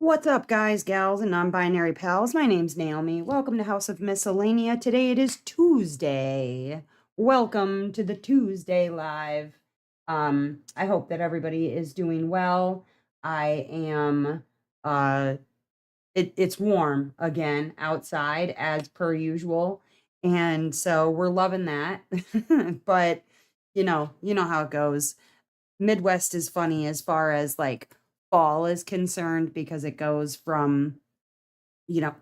What's up, guys, gals, and non-binary pals? My name's Naomi. Welcome to House of Miscellanea. Today it is Tuesday. Welcome to the Tuesday Live. I hope that everybody is doing well. I am it's warm again outside as per usual, and so we're loving that. But you know how it goes. Midwest is funny as far as like fall is concerned because it goes from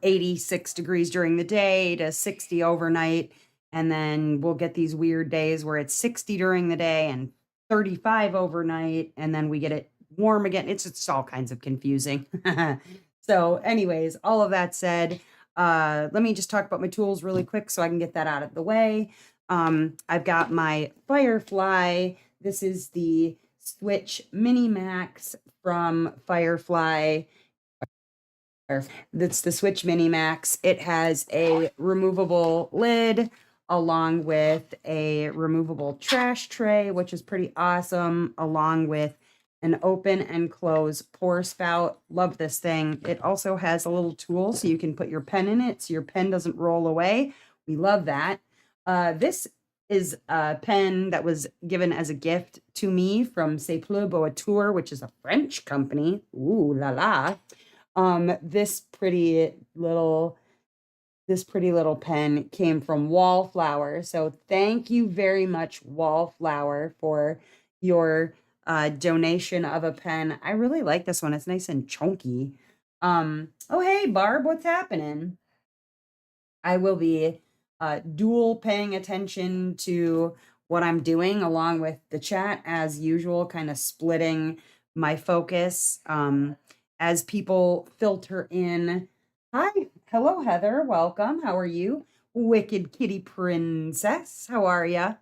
86 degrees during the day to 60 overnight. And then we'll get these weird days where it's 60 during the day and 35 overnight. And then we get it warm again. It's just all kinds of confusing. So, anyways, all of that said, let me just talk about my tools really quick so I can get that out of the way. I've got my Firefly. This is the Switch Mini Max from Firefly. That's the Switch Mini Max. It has a removable lid along with a removable trash tray, which is pretty awesome, along with an open and close pour spout. Love this thing. It also has a little tool so you can put your pen in it so your pen doesn't roll away. We love that. This is a pen that was given as a gift to me from C'est Plus Beau à Tour, which is a French company. Ooh la la. This pretty little pen came from Wallflower. So thank you very much, Wallflower, for your donation of a pen. I really like this one. It's nice and chunky. Oh hey Barb, what's happening? I will be dual paying attention to what I'm doing along with the chat as usual, kind of splitting my focus as people filter in. Hi, hello Heather, welcome. How are you? Wicked Kitty Princess, how are ya?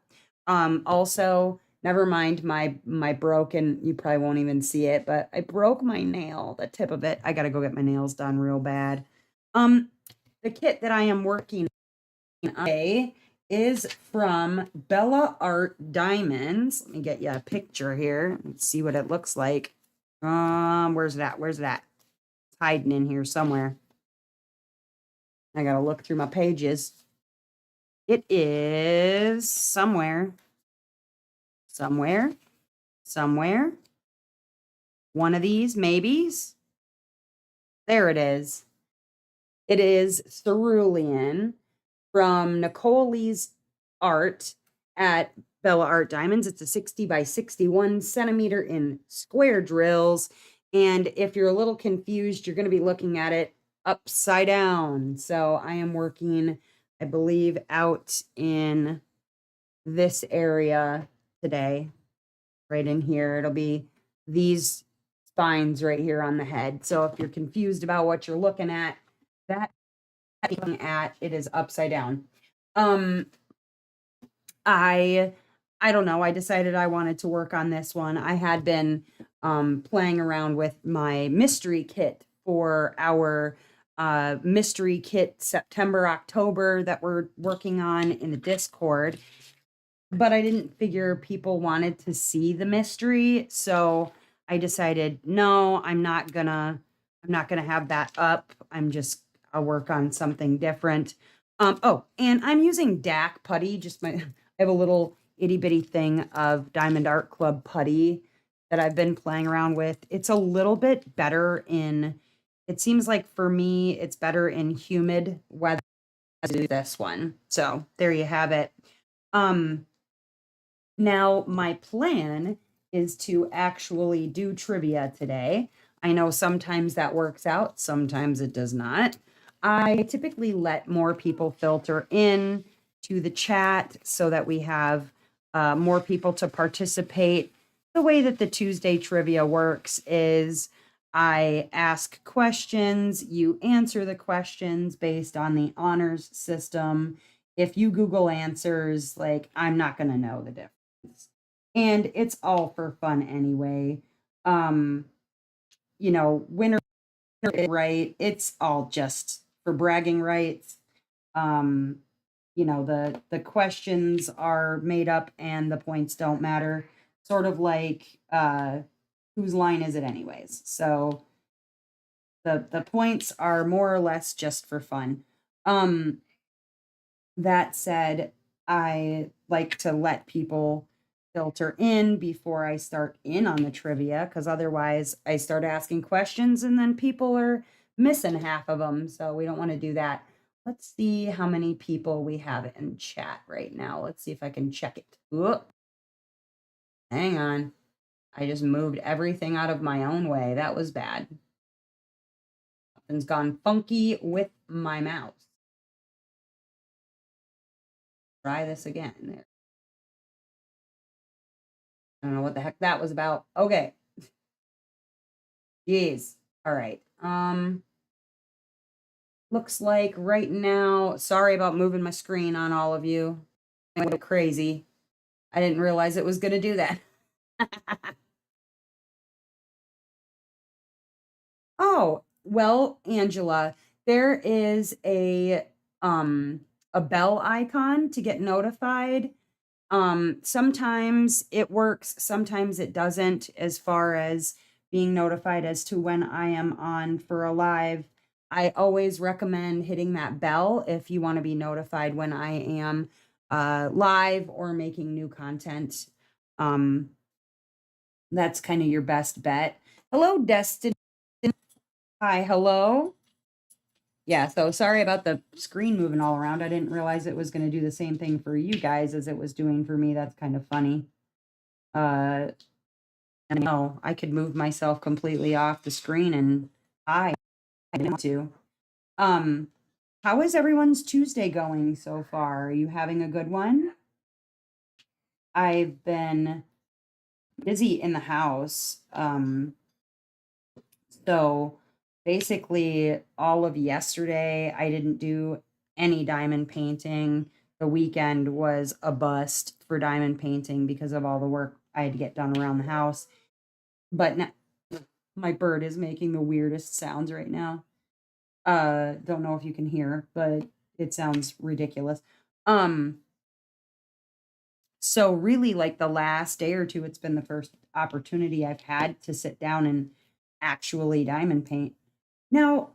Also, never mind my broken, you probably won't even see it, but I broke my nail, the tip of it. I gotta go get my nails done real bad. Um, the kit that I am working on is from Bella Art Diamonds. Let me get you a picture here and see what it looks like. Where's that? Where's that? It's hiding in here somewhere. I gotta look through my pages. It is somewhere. Somewhere. Somewhere. One of these maybes. There it is. It is cerulean from Nicole Lee's art at Bella Art Diamonds. It's a 60 by 61 centimeter in square drills. And if you're a little confused, you're going to be looking at it upside down. So I am working, I believe, out in this area today, right in here. It'll be these spines right here on the head. So if you're confused about what you're looking at, that it is upside down. Um, I I don't know. I decided I wanted to work on this one. I had been playing around with my mystery kit for our mystery kit September October that we're working on in the Discord, but I didn't figure people wanted to see the mystery, so I decided no, I'm not gonna have that up. I'll work on something different. Oh, and I'm using DAC putty, just I have a little itty bitty thing of Diamond Art Club putty that I've been playing around with. It's a little bit better it seems like for me, it's better in humid weather than this one. So there you have it. Um, Now, my plan is to actually do trivia today. I know sometimes that works out, sometimes it does not. I typically let more people filter in to the chat so that we have more people to participate. The way that the Tuesday trivia works is I ask questions, you answer the questions based on the honors system. If you Google answers, like, I'm not going to know the difference. And it's all for fun anyway. Um, winner right, it's all just for bragging rights. Um, the questions are made up and the points don't matter. Sort of like whose line is it anyways? So The points are more or less just for fun. Um, that said, I like to let people filter in before I start in on the trivia, because otherwise I start asking questions and then people are missing half of them. So we don't want to do that. Let's see how many people we have in chat right now. Let's see if I can check it. Whoop, hang on. I just moved everything out of my own way. That was bad. Something's gone funky with my mouse. Try this again. There. I don't know what the heck that was about. Okay. Jeez. All right. Looks like right now, sorry about moving my screen on all of you. I went crazy. I didn't realize it was going to do that. Oh, well, Angela, there is a bell icon to get notified. Sometimes it works, sometimes it doesn't, as far as being notified as to when I am on for a live. I always recommend hitting that bell if you want to be notified when I am live or making new content. Um, that's kind of your best bet. Hello, Destiny. Hi, hello. Yeah, so sorry about the screen moving all around. I didn't realize it was going to do the same thing for you guys as it was doing for me. That's kind of funny. Uh, and no, I could move myself completely off the screen and I didn't want to. Um, how is everyone's Tuesday going so far? Are you having a good one? I've been busy in the house. So basically all of yesterday, I didn't do any diamond painting. The weekend was a bust for diamond painting because of all the work I had to get done around the house. But now, my bird is making the weirdest sounds right now. Don't know if you can hear, but it sounds ridiculous. Um, so really like the last day or two, it's been the first opportunity I've had to sit down and actually diamond paint. Now,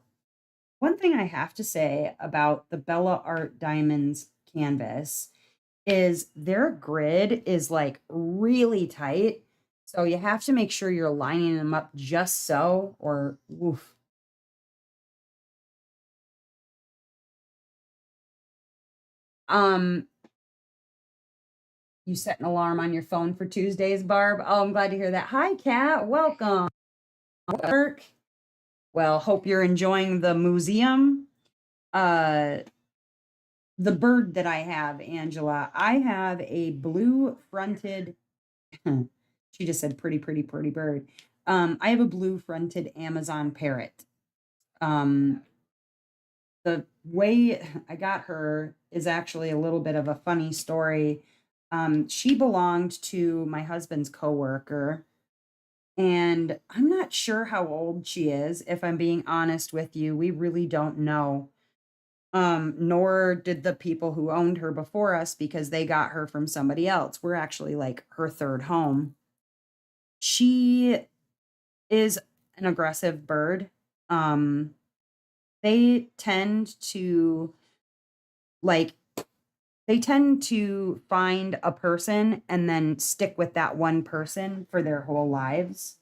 one thing I have to say about the Bella Art Diamonds canvas is their grid is like really tight. So you have to make sure you're lining them up just so, or oof. Um, you set an alarm on your phone for Tuesdays, Barb. Oh, I'm glad to hear that. Hi, Kat. Welcome. Work. Well, hope you're enjoying the museum. Uh, the bird that I have, Angela, I have a blue fronted, she just said pretty, pretty, pretty bird. I have a blue fronted Amazon parrot. Um, the way I got her is actually a little bit of a funny story. She belonged to my husband's coworker, and I'm not sure how old she is, if I'm being honest with you. We really don't know. Nor did the people who owned her before us because they got her from somebody else. We're actually like her third home. She is an aggressive bird. Um, they tend to like they tend to find a person and then stick with that one person for their whole lives.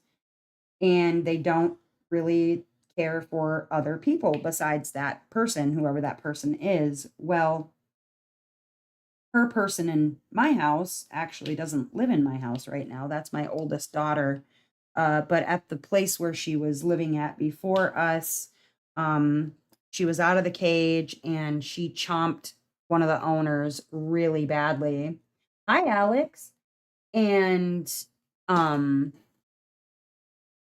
And they don't really care for other people besides that person, whoever that person is. Well, her person in my house actually doesn't live in my house right now. That's my oldest daughter. But at the place where she was living at before us, um, she was out of the cage and she chomped one of the owners really badly. Hi, Alex. And um,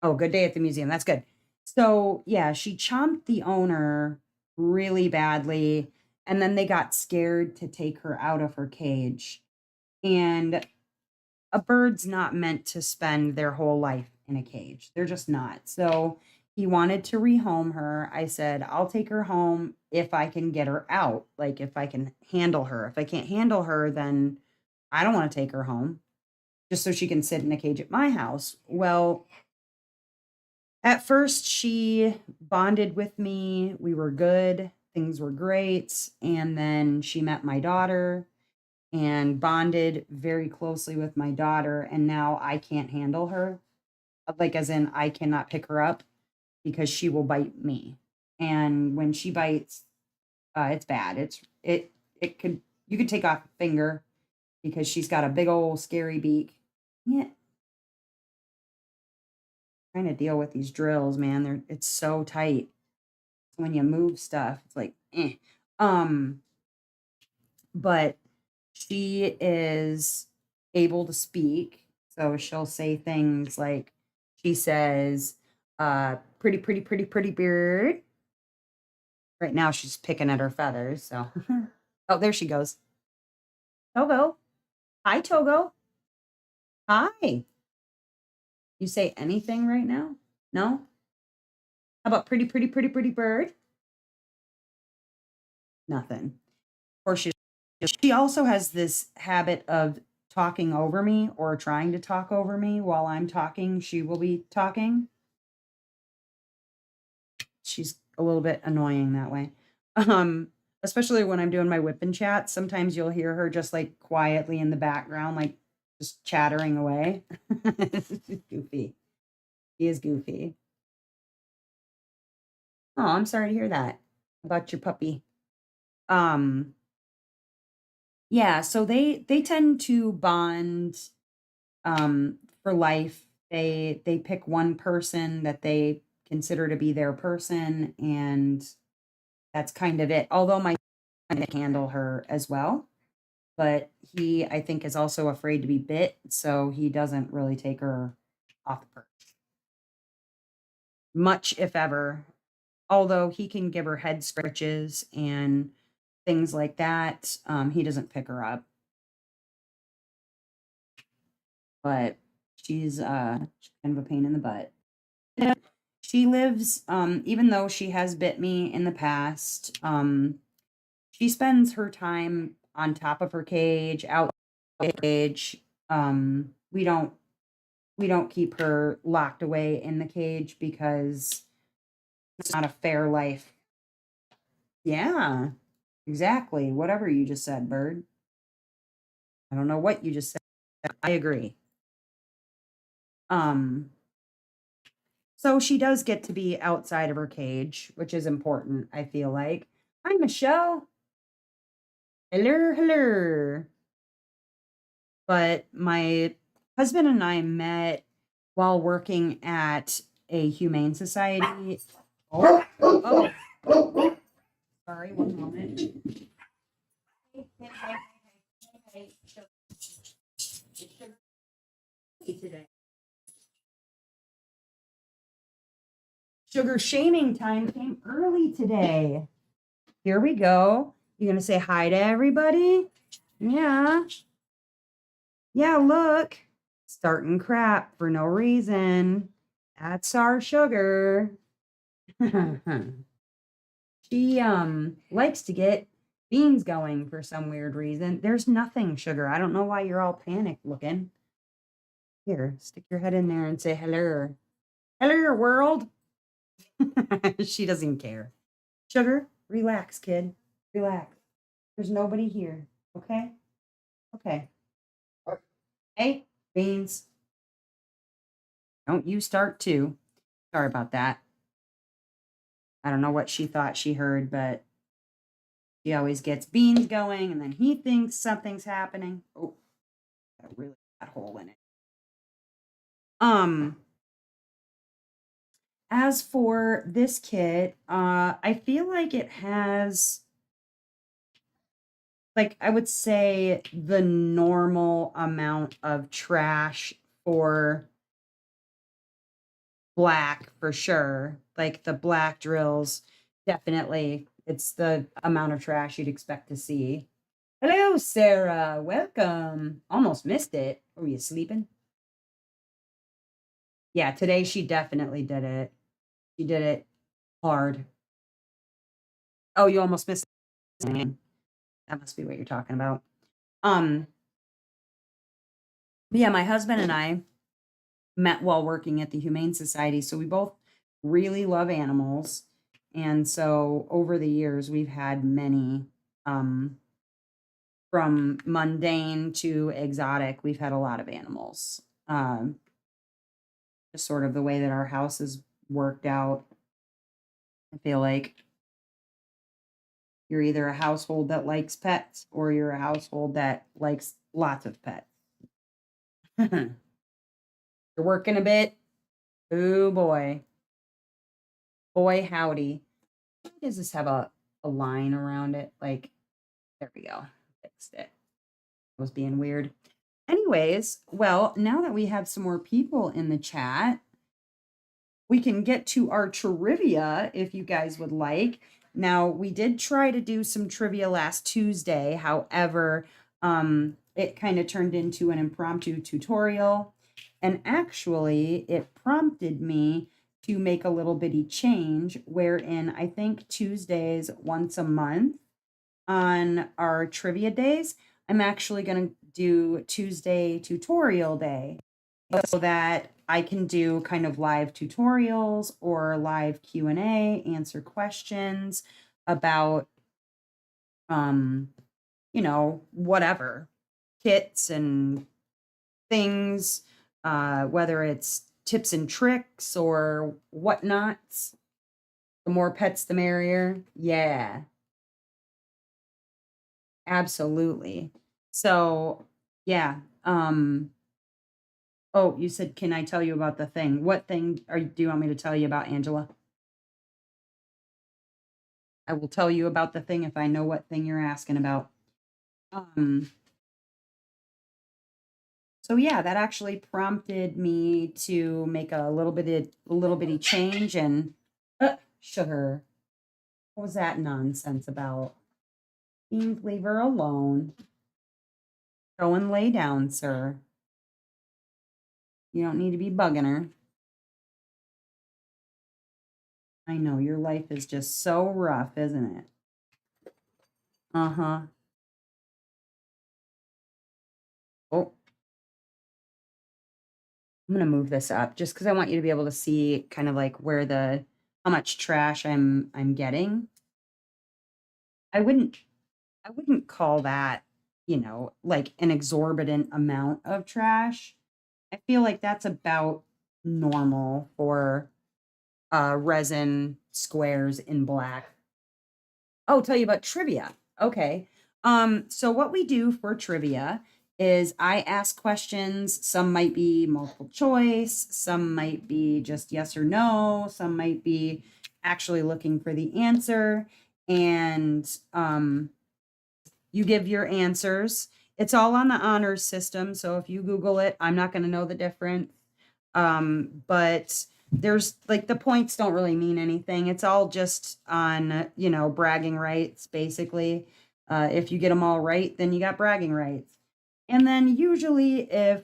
oh, good day at the museum. That's good. So yeah, she chomped the owner really badly, and then they got scared to take her out of her cage. And a bird's not meant to spend their whole life in a cage. They're just not. So he wanted to rehome her. I said, I'll take her home if I can get her out, like if I can handle her. If I can't handle her, then I don't want to take her home just so she can sit in a cage at my house. Well, At first, she bonded with me. We were good. Things were great. And then she met my daughter and bonded very closely with my daughter. And now I can't handle her. Like, as in, I cannot pick her up because she will bite me. And when she bites, it's bad. It could, you could take off a finger because she's got a big old scary beak. Yeah, trying to deal with these drills, man. It's so tight. When you move stuff, it's like, eh. Um, but she is able to speak. So she'll say things like, she says, pretty, pretty, pretty, pretty bird. Right now she's picking at her feathers. So, oh, there she goes. Togo. Hi, Togo. Hi. You say anything right now? No? How about pretty, pretty, pretty, pretty bird? Nothing. Or she also has this habit of talking over me or trying to talk over me while I'm talking. She will be talking. She's a little bit annoying that way. Um, Especially when I'm doing my whip and chat. Sometimes you'll hear her just like quietly in the background, like just chattering away. Goofy. He is goofy. Oh, I'm sorry to hear that about your puppy. Um, yeah, so they tend to bond for life. They pick one person that they consider to be their person, and that's kind of it. Although my son can handle her as well, but he, I think, is also afraid to be bit, so he doesn't really take her off the perch much, if ever. Although he can give her head scratches and things like that, he doesn't pick her up. But she's kind of a pain in the butt. She lives, even though she has bit me in the past, she spends her time on top of her cage, out of the cage. We don't we don't keep her locked away in the cage because it's not a fair life. Yeah, exactly. Whatever you just said, Bird. I don't know what you just said. I agree. Um, so she does get to be outside of her cage, which is important, I feel like. Hi, Michelle. Hello, hello. But my husband and I met while working at a humane society. Oh, oh, sorry, one moment. Hey, hey, hey, hey, hey, hey, today. Sugar shaming time came early today. Here we go. You gonna say hi to everybody? Yeah. Yeah, look. Starting crap for no reason. That's our sugar. She likes to get beans going for some weird reason. There's nothing, sugar. I don't know why you're all panicked looking. Here, stick your head in there and say hello. Hello, world. She doesn't care. Sugar, relax, kid. Relax. There's nobody here. Okay? Okay. Hey, beans. Don't you start too. Sorry about that. I don't know what she thought she heard, but she always gets beans going and then he thinks something's happening. Oh, got a really bad hole in it. Um, as for this kit, I feel like it has, like, I would say the normal amount of trash for black for sure. Like the black drills, definitely it's the amount of trash you'd expect to see. Hello, Sarah. Welcome. Almost missed it. Were you sleeping? Yeah, today she definitely did it. She did it hard. Oh, you almost missed it. That must be what you're talking about. Um, yeah, my husband and I met while working at the Humane Society. So we both really love animals. And so over the years, we've had many, from mundane to exotic, we've had a lot of animals. Just sort of the way that our house is worked out. I feel like you're either a household that likes pets or you're a household that likes lots of pets. You're working a bit. Oh boy. Boy, howdy. Why does this have a line around it? Like, there we go. Fixed it. I was being weird. Anyways, well, now that we have some more people in the chat, we can get to our trivia if you guys would like. Now, we did try to do some trivia last Tuesday. However, it kind of turned into an impromptu tutorial. And actually, it prompted me to make a little bitty change wherein I think Tuesdays once a month on our trivia days, I'm actually going to do Tuesday tutorial day so that I can do kind of live tutorials or live Q&A, answer questions about whatever, kits and things, whether it's tips and tricks or whatnots. The more pets, the merrier. Yeah, absolutely. So, yeah. Oh, you said, can I tell you about the thing? What thing do you want me to tell you about, Angela? I will tell you about the thing if I know what thing you're asking about. Um, so yeah, that actually prompted me to make a little bitty change and sugar. What was that nonsense about? Please leave her alone. Go and lay down, sir. You don't need to be bugging her. I know your life is just so rough, isn't it? Uh-huh. Oh, I'm gonna move this up just because I want you to be able to see kind of like where how much trash I'm getting. I wouldn't I wouldn't call that, like an exorbitant amount of trash. I feel like that's about normal for resin squares in black. Oh, tell you about trivia. Okay. So what we do for trivia is I ask questions. Some might be multiple choice, some might be just yes or no, some might be actually looking for the answer. And you give your answers. It's all on the honors system. So if you Google it, I'm not going to know the difference. But there's like the points don't really mean anything. It's all just on, bragging rights, basically. If you get them all right, then you got bragging rights. And then usually, if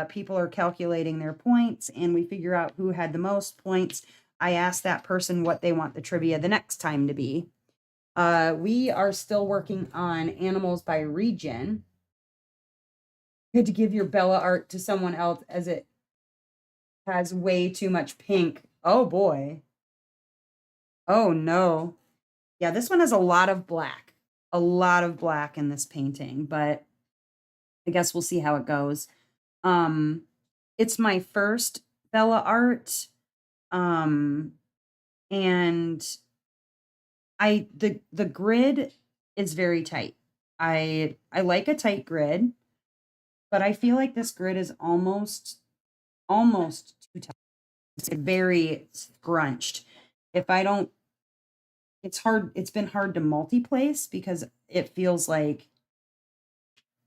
people are calculating their points and we figure out who had the most points, I ask that person what they want the trivia the next time to be. We are still working on animals by region. Good to give your Bella art to someone else as it has way too much pink. Oh boy. Oh no. Yeah, this one has a lot of black. A lot of black in this painting, but I guess we'll see how it goes. Um it's my first Bella art. Um and the grid is very tight. I like a tight grid, but I feel like this grid is almost too tight. It's very scrunched. If I don't it's been hard to multi-place because it feels like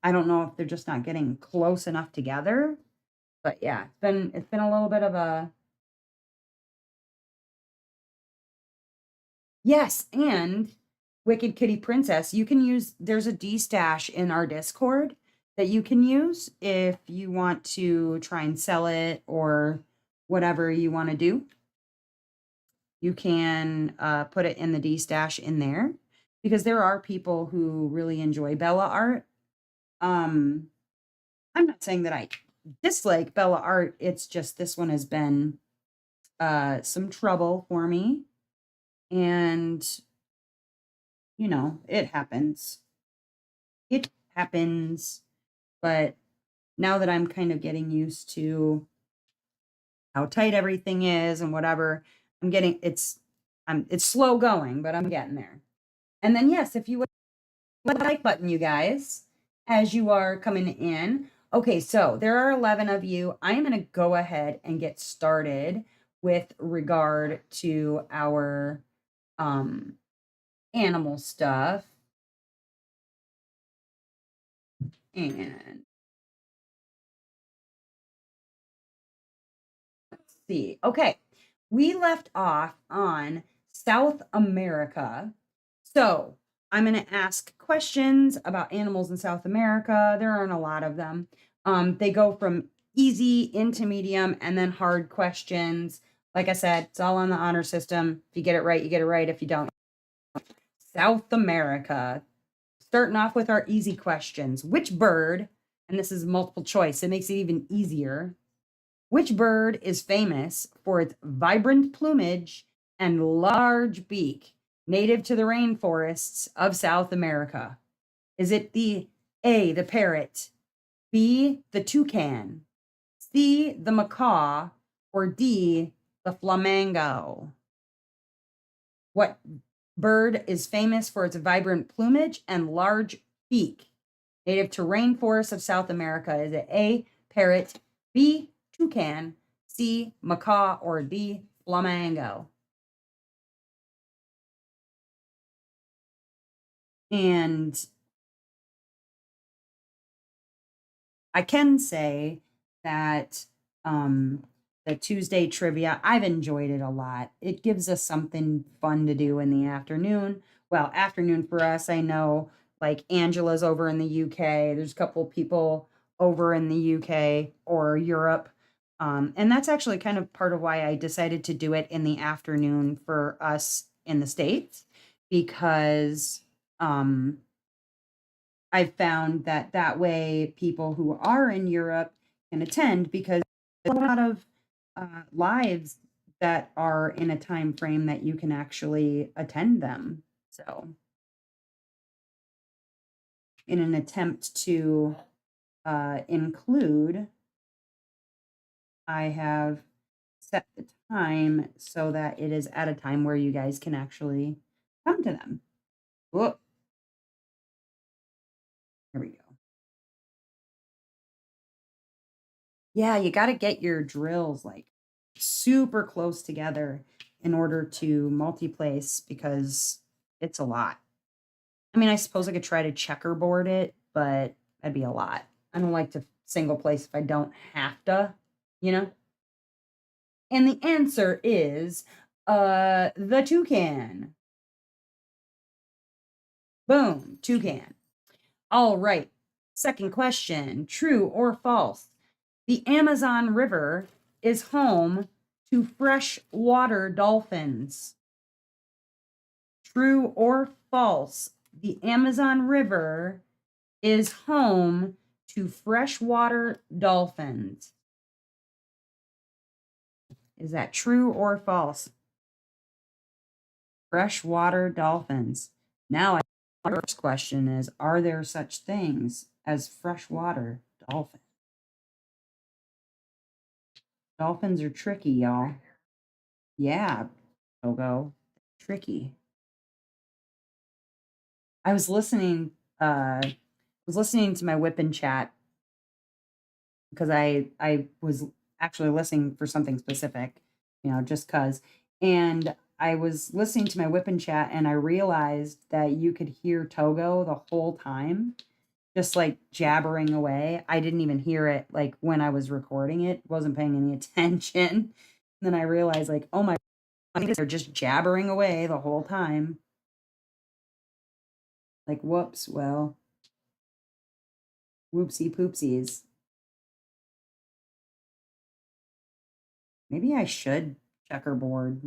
I don't know if they're just not getting close enough together. But yeah, it's been a little bit of a yes, and Wicked Kitty Princess, you can use there's a D stash in our Discord that you can use if you want to try and sell it or whatever you want to do. You can put it in the D stash in there because there are people who really enjoy Bella art. I'm not saying that I dislike Bella art. It's just this one has been some trouble for me. And, it happens. It happens. But now that I'm kind of getting used to how tight everything is and whatever, I'm getting it's slow going, but I'm getting there. And then yes, if you would like button, you guys, as you are coming in. Okay, so there are 11 of you. I'm going to go ahead and get started with regard to our animal stuff. And let's see. Okay, we left off on South America. So I'm going to ask questions about animals in South America. There aren't a lot of them. They go from easy into medium and then hard questions. Like I said, it's all on the honor system. If you get it right, you get it right. If you don't, South America. Starting off with our easy questions. Which bird, and this is multiple choice, it makes it even easier. Which bird is famous for its vibrant plumage and large beak, native to the rainforests of South America? Is it the A, the parrot, B, the toucan, C, the macaw, or D, the flamingo? What bird is famous for its vibrant plumage and large beak, native to rainforests of South America? Is it A, parrot, B, toucan, C, macaw, or D, flamingo? And I can say that the Tuesday trivia, I've enjoyed it a lot. It gives us something fun to do in the afternoon. Well, afternoon for us, I know like Angela's over in the UK. There's a couple people over in the UK or Europe. And that's actually kind of part of why I decided to do it in the afternoon for us in the States, because I've found that that way people who are in Europe can attend, because there's a lot of lives that are in a time frame that you can actually attend them. So, in an attempt to include, I have set the time so that it is at a time where you guys can actually come to them. Whoop, here we go. Yeah, you got to get your drills like super close together in order to multi-place, because it's a lot. I mean, I suppose I could try to checkerboard it, but that'd be a lot. I don't like to single place if I don't have to, you know? And the answer is the toucan. Boom, toucan. All right. Second question, true or false? The Amazon River is home to freshwater dolphins. True or false? The Amazon River is home to freshwater dolphins. Is that true or false? Freshwater dolphins. Now, our first question is, are there such things as freshwater dolphins? Dolphins are tricky, y'all. Yeah, Togo. Tricky. I was listening to my whip and chat because I was actually listening for something specific, just cuz. And I was listening to my whip and chat and I realized that you could hear Togo the whole time, just like jabbering away. I didn't even hear it like when I was recording it, wasn't paying any attention. And then I realized like, oh my, they're just jabbering away the whole time. Like, whoops, well, whoopsie poopsies. Maybe I should checkerboard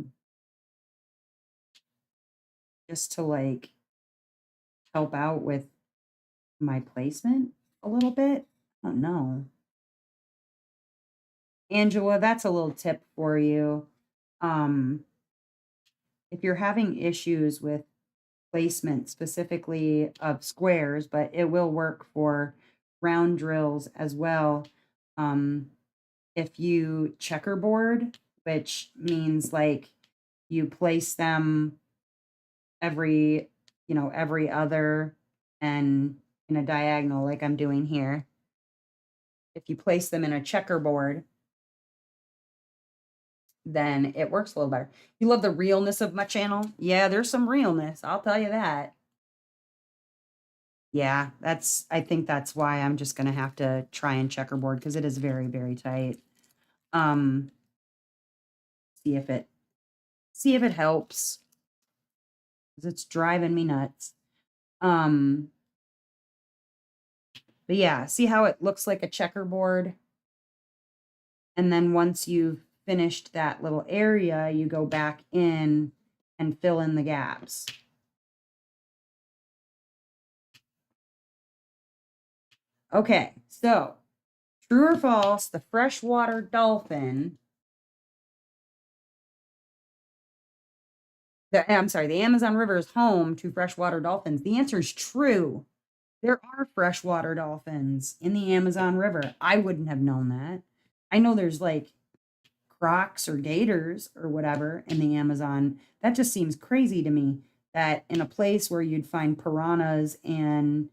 just to like help out with my placement a little bit. I don't know. Angela, that's a little tip for you. If you're having issues with placement specifically of squares, but it will work for round drills as well. If you checkerboard, which means like you place them every, every other and in a diagonal like I'm doing here. If you place them in a checkerboard, then it works a little better. You love the realness of my channel? Yeah, there's some realness. I'll tell you that. Yeah, I think that's why I'm just going to have to try and checkerboard because it is very, very tight. Um, see if it helps because it's driving me nuts. But yeah, see how it looks like a checkerboard? And then once you've finished that little area, you go back in and fill in the gaps. Okay, so true or false, the freshwater dolphin, the Amazon River is home to freshwater dolphins. The answer is true. There are freshwater dolphins in the Amazon River. I wouldn't have known that. I know there's like crocs or gators or whatever in the Amazon. That just seems crazy to me that in a place where you'd find piranhas and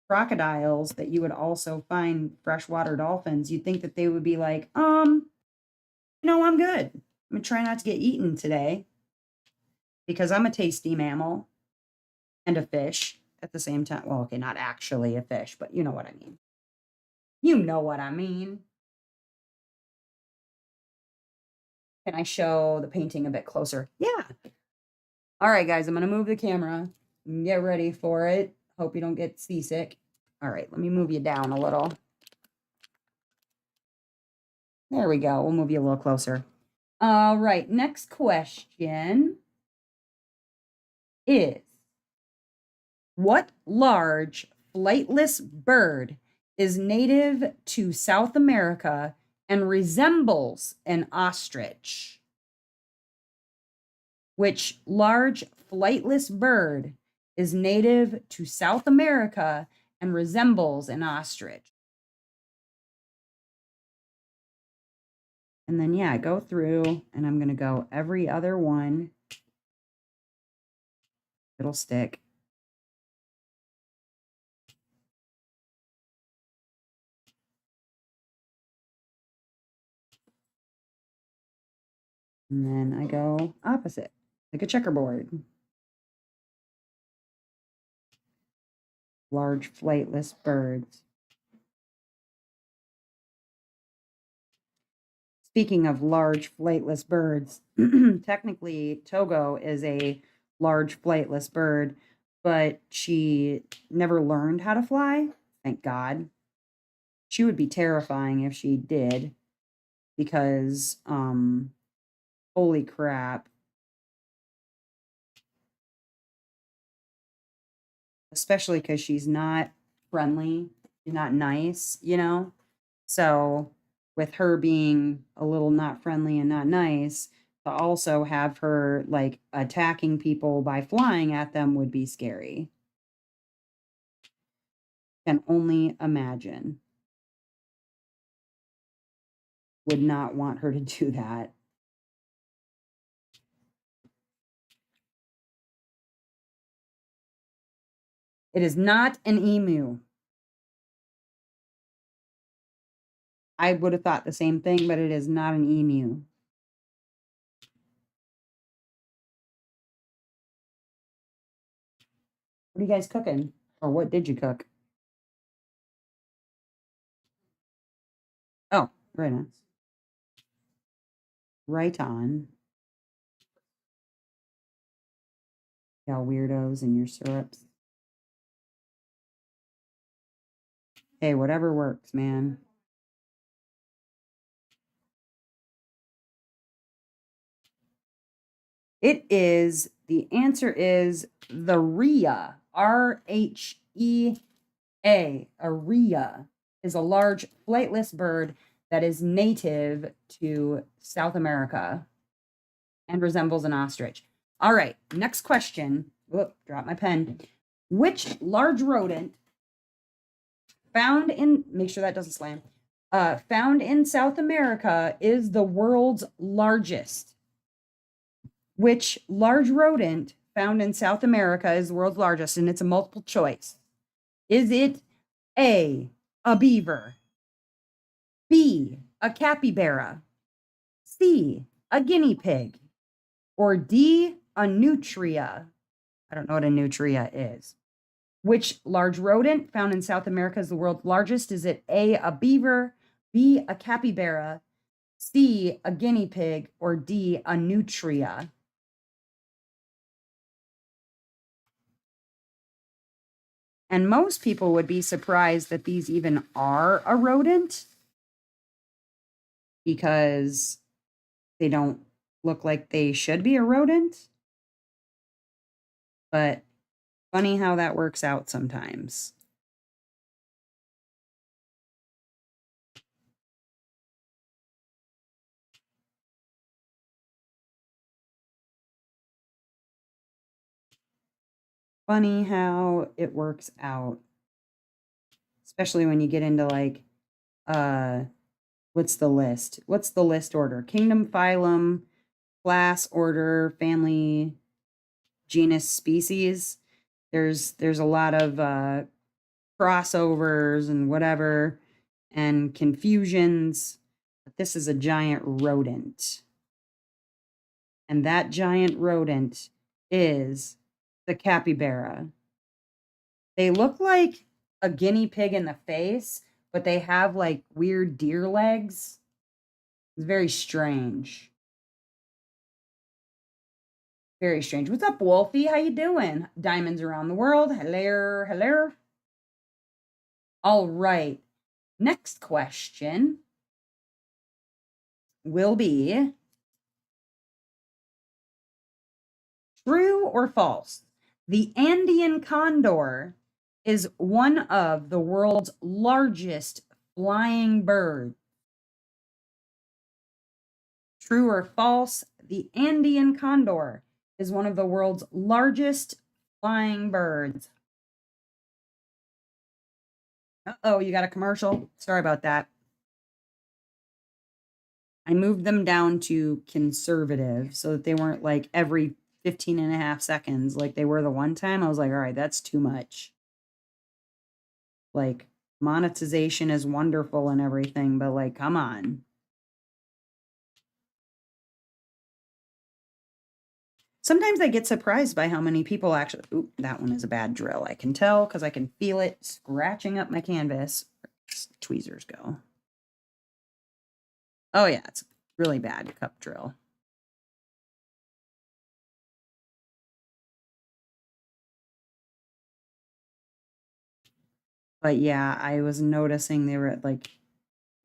crocodiles, that you would also find freshwater dolphins. You'd think that they would be like, I'm good. I'm gonna try not to get eaten today because I'm a tasty mammal and a fish at the same time. Well, okay, not actually a fish, but you know what I mean. You know what I mean. Can I show the painting a bit closer? Yeah. All right, guys, I'm going to move the camera. Get ready for it. Hope you don't get seasick. All right, let me move you down a little. There we go. We'll move you a little closer. All right, next question is, what large flightless bird is native to South America and resembles an ostrich? Which large flightless bird is native to South America and resembles an ostrich? And then, yeah, go through, and I'm going to go every other one. It'll stick. And then I go opposite, like a checkerboard. Large flightless birds. Speaking of large flightless birds, technically Togo is a large flightless bird, but she never learned how to fly. Thank God. She would be terrifying if she did, because holy crap. Especially because she's not friendly, she's not nice, So with her being a little not friendly and not nice, to also have her like attacking people by flying at them would be scary. Can only imagine. Would not want her to do that. It is not an emu. I would have thought the same thing, but it is not an emu. What are you guys cooking? Or what did you cook? Oh, very nice. Right on. Y'all weirdos and your syrups. Hey, whatever works, man. The answer is the rhea. RHEA. A rhea is a large flightless bird that is native to South America and resembles an ostrich? All right, next question. Whoop, drop my pen. Which large rodent found in, make sure that doesn't slam, found in South America is the world's largest? Which large rodent found in South America is the world's largest? And it's a multiple choice. Is it A, beaver, B, a capybara, C, a guinea pig, or D, a nutria? I don't know what a nutria is. Which large rodent found in South America is the world's largest? Is it A, beaver, B, a capybara, C, a guinea pig, or D, a nutria? And most people would be surprised that these even are a rodent because they don't look like they should be a rodent. But funny how that works out sometimes. Funny how it works out. Especially when you get into like, what's the list? What's the list order? Kingdom, phylum, class, order, family, genus, species. There's a lot of crossovers and whatever and confusions. But this is a giant rodent. And that giant rodent is the capybara. They look like a guinea pig in the face, but they have like weird deer legs. It's very strange. Very strange. What's up, Wolfie? How you doing? Diamonds around the world. Hello, hello. All right. Next question will be true or false? The Andean condor is one of the world's largest flying birds. True or false? The Andean condor is one of the world's largest flying birds. Uh-oh, you got a commercial? Sorry about that. I moved them down to conservative so that they weren't like every 15 and a half seconds like they were the one time. I was like, all right, that's too much. Like, monetization is wonderful and everything, but like, come on. Sometimes I get surprised by how many people actually, oop, that one is a bad drill. I can tell because I can feel it scratching up my canvas. Tweezers go. Oh yeah, it's really bad cup drill. But yeah, I was noticing they were like,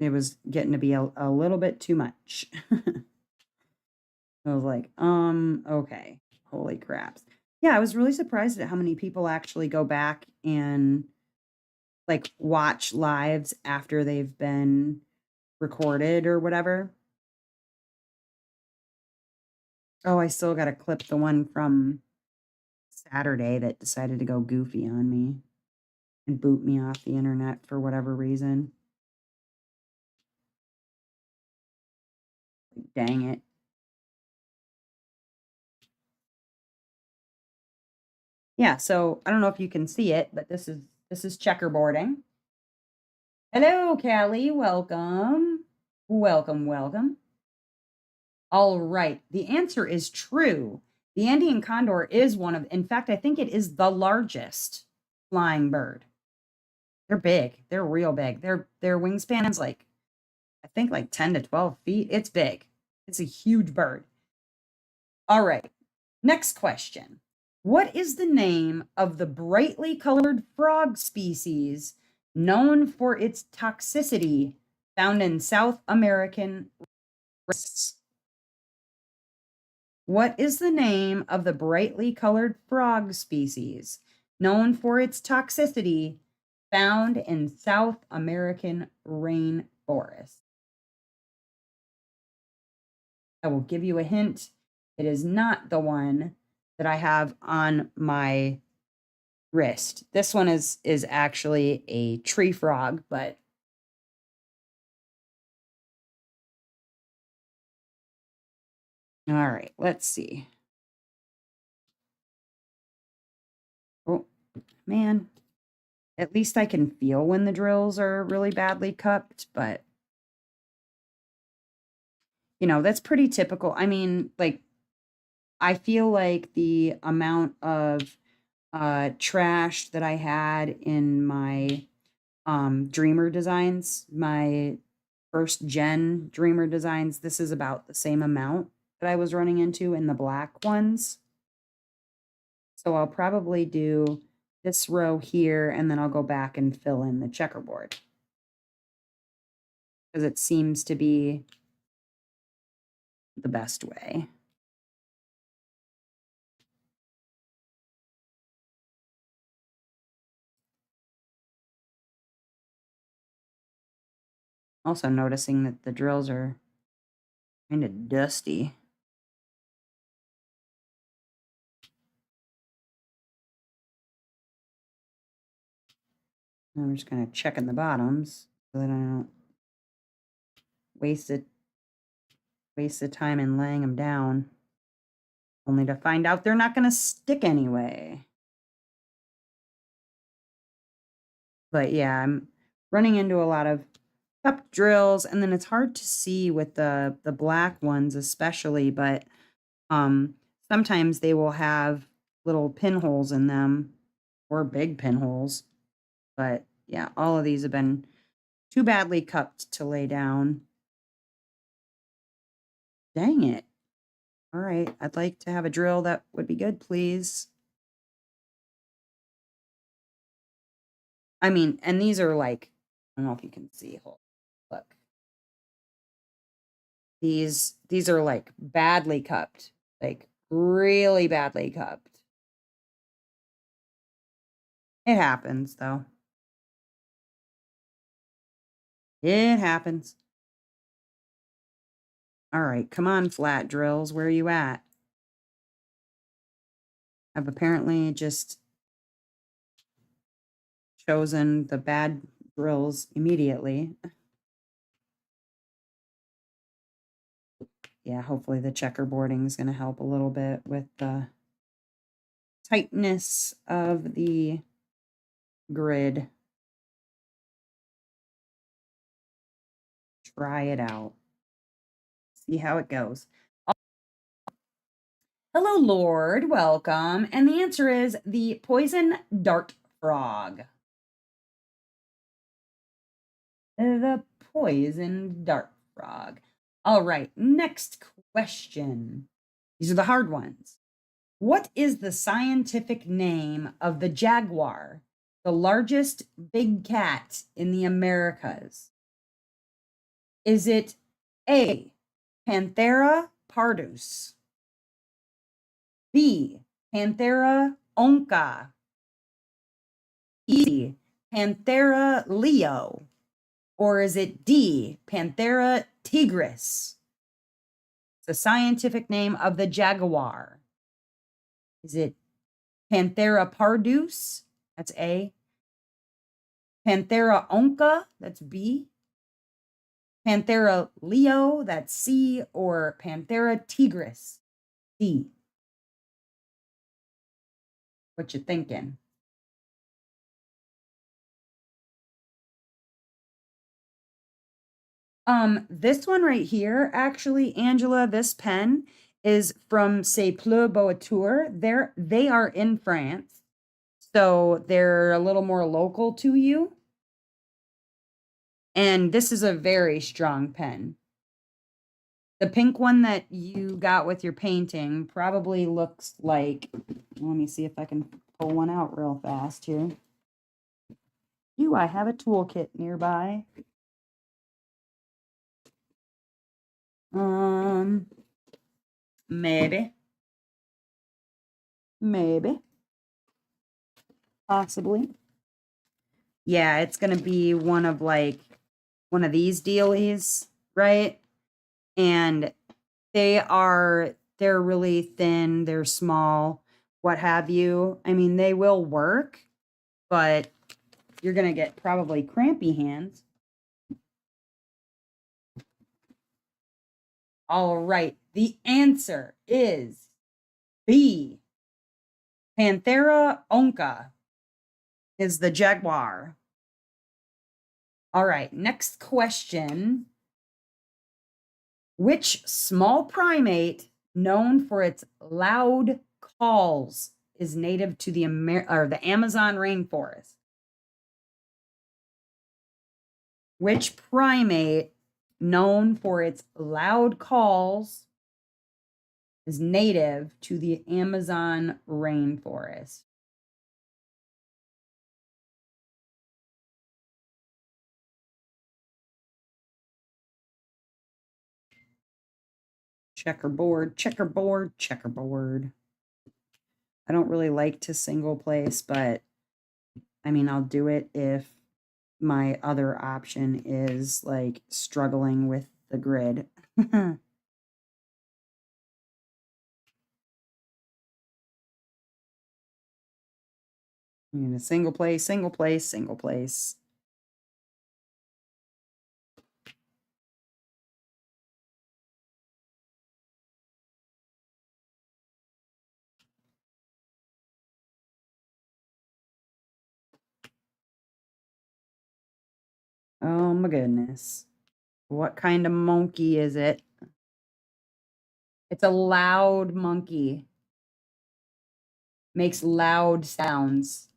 it was getting to be a little bit too much. I was like, okay, holy craps. Yeah, I was really surprised at how many people actually go back and like watch lives after they've been recorded or whatever. Oh, I still got to clip the one from Saturday that decided to go goofy on me and boot me off the internet for whatever reason. Dang it. Yeah, so I don't know if you can see it, but this is checkerboarding. Hello, Callie. Welcome. Welcome, welcome. All right. The answer is true. The Andean condor is one of, in fact, I think it is the largest flying bird. They're big. They're real big. Their wingspan is like, I think like 10 to 12 feet. It's big. It's a huge bird. All right. Next question. What is the name of the brightly colored frog species known for its toxicity found in South American forests? What is the name of the brightly colored frog species known for its toxicity found in South American rainforests? I will give you a hint. It is not the one that I have on my wrist. This one is actually a tree frog, but all right, let's see. Oh, man. At least I can feel when the drills are really badly cupped, but that's pretty typical. I mean, like, I feel like the amount of trash that I had in my Dreamer designs, my first gen Dreamer designs, this is about the same amount that I was running into in the black ones. So I'll probably do this row here, and then I'll go back and fill in the checkerboard, because it seems to be the best way. Also noticing that the drills are kind of dusty. I'm just kind of checking the bottoms so that I don't waste the time in laying them down, only to find out they're not going to stick anyway. But yeah, I'm running into a lot of cup drills, and then it's hard to see with the black ones especially, but sometimes they will have little pinholes in them, or big pinholes. But yeah, all of these have been too badly cupped to lay down. Dang it. All right, I'd like to have a drill that would be good, please. I mean, and these are like, I don't know if you can see. Look. These are like badly cupped, like really badly cupped. It happens though. It happens. All right, come on, flat drills. Where are you at? I've apparently just chosen the bad drills immediately. Yeah, hopefully the checkerboarding is going to help a little bit with the tightness of the grid. Try it out. See how it goes. Hello, Lord. Welcome. And the answer is the poison dart frog. The poison dart frog. All right, next question. These are the hard ones. What is the scientific name of the jaguar, the largest big cat in the Americas? Is it A, Panthera pardus, B, Panthera onca, E, Panthera leo, or is it D, Panthera tigris? The scientific name of the jaguar. Is it Panthera pardus? That's A. Panthera onca? That's B. Panthera leo? That's C. Or Panthera tigris? D. What you thinking? This one right here, actually, Angela, this pen is from C'est Plus Boateur. They are in France, so they're a little more local to you. And this is a very strong pen. The pink one that you got with your painting probably looks like, let me see if I can pull one out real fast here. Do I have a toolkit nearby? Maybe. Maybe. Possibly. Yeah, it's going to be one of these dealies, right? And they're really thin, they're small, what have you. I mean, they will work, but you're gonna get probably crampy hands. All right, the answer is B. Panthera onca is the jaguar. All right, next question. Which small primate known for its loud calls is native to the Amazon rainforest? Which primate known for its loud calls is native to the Amazon rainforest? Checkerboard, checkerboard, checkerboard. I don't really like to single place, but I mean, I'll do it if my other option is like struggling with the grid. I'm gonna single place, single place, single place. Oh my goodness. What kind of monkey is it? It's a loud monkey. Makes loud sounds.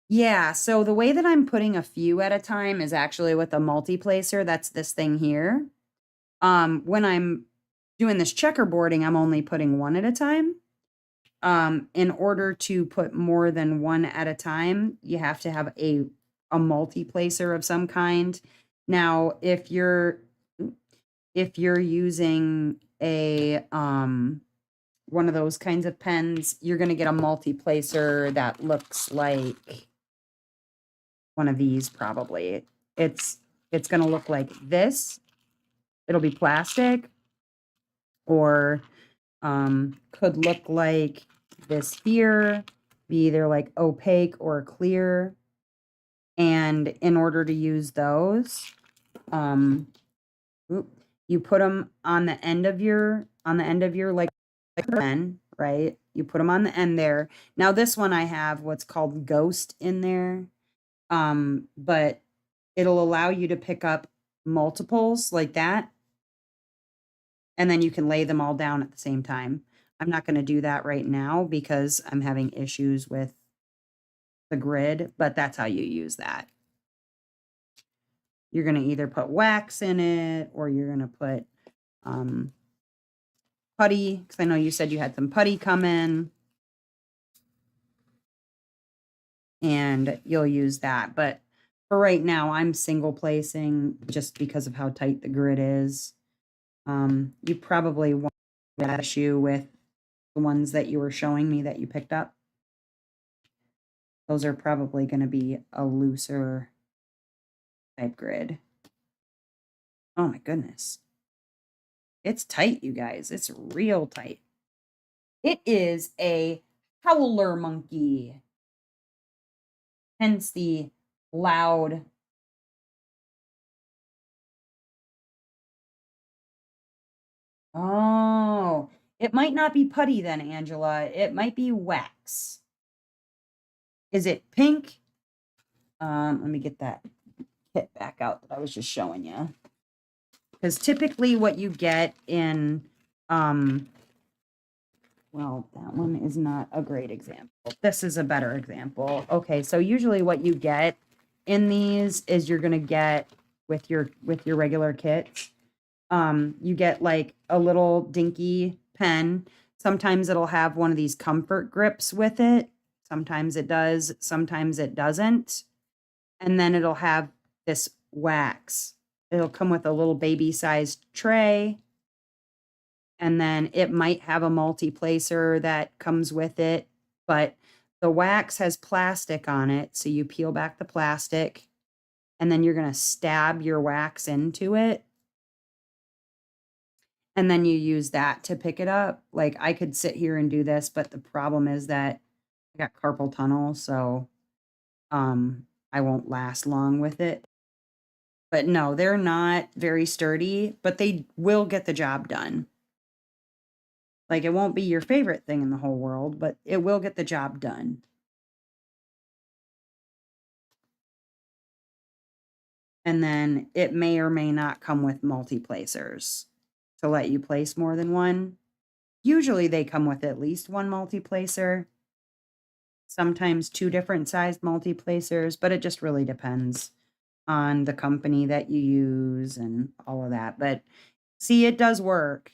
Yeah, so the way that I'm putting a few at a time is actually with a multiplacer. That's this thing here. When I'm doing this checkerboarding, I'm only putting one at a time. In order to put more than one at a time, you have to have a multiplacer of some kind. Now, if you're using a one of those kinds of pens, you're going to get a multiplacer that looks like one of these probably. It's going to look like this. It'll be plastic, or could look like this here, be either like opaque or clear. And in order to use those, you put them on the end of your like pen, right? You put them on the end there. Now this one I have what's called Ghost in there. But it'll allow you to pick up multiples like that. And then you can lay them all down at the same time. I'm not going to do that right now because I'm having issues with the grid, but that's how you use that. You're going to either put wax in it or you're going to put putty, because I know you said you had some putty come in. And you'll use that. But for right now, I'm single placing just because of how tight the grid is. You probably won't have that issue with the ones that you were showing me that you picked up. Those are probably going to be a looser type grid. Oh my goodness. It's tight, you guys. It's real tight. It is a howler monkey. Hence the loud. Oh, it might not be putty then, Angela. It might be wax. Is it pink? Let me get that kit back out that I was just showing you. Because typically what you get in, well, that one is not a great example. This is a better example. Okay, so usually what you get in these is you're going to get with your regular kits. You get like a little dinky pen. Sometimes it'll have one of these comfort grips with it. Sometimes it does, sometimes it doesn't. And then it'll have this wax. It'll come with a little baby-sized tray. And then it might have a multi-placer that comes with it. But the wax has plastic on it, so you peel back the plastic. and then you're going to stab your wax into it. And then you use that to pick it up. Like I could sit here and do this, but the problem is that I got carpal tunnel, so I won't last long with it. But no, they're not very sturdy, but they will get the job done. Like it won't be your favorite thing in the whole world, but it will get the job done. And then it may or may not come with multi-placers to let you place more than one. Usually they come with at least one multi-placer, sometimes two different sized multi-placers, but it just really depends on the company that you use and all of that. But see, it does work.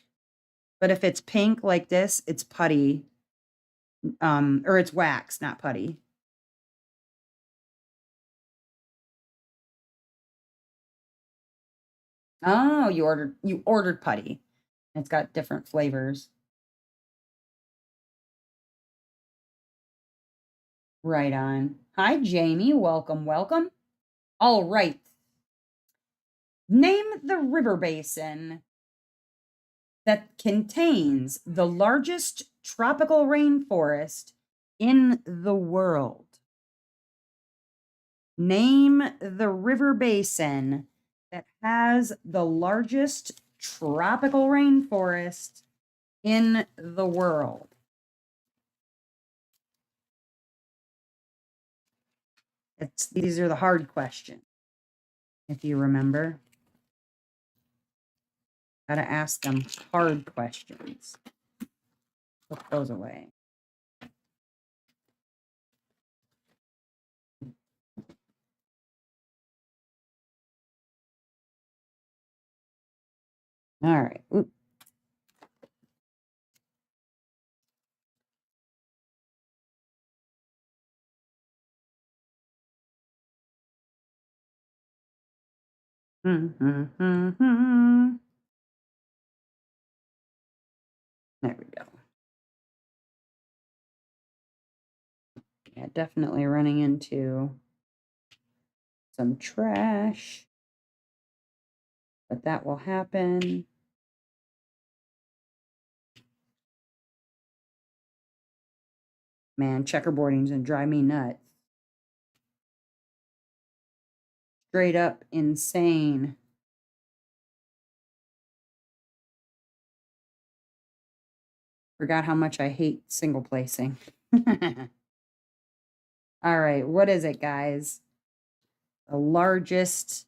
But if it's pink like this, it's putty, or it's wax, not putty. Oh, you ordered putty. It's got different flavors. Right on. Hi, Jamie. Welcome, welcome. All right. Name the river basin that contains the largest tropical rainforest in the world. Name the river basin that has the largest tropical rainforest in the world. These are the hard questions, if you remember. Got to ask them hard questions. Put those away. All right. Oop. There we go. Yeah, definitely running into some trash, but that will happen. Man, checkerboarding's gonna drive me nuts. Straight up insane. Forgot how much I hate single placing. All right, what is it, guys? The largest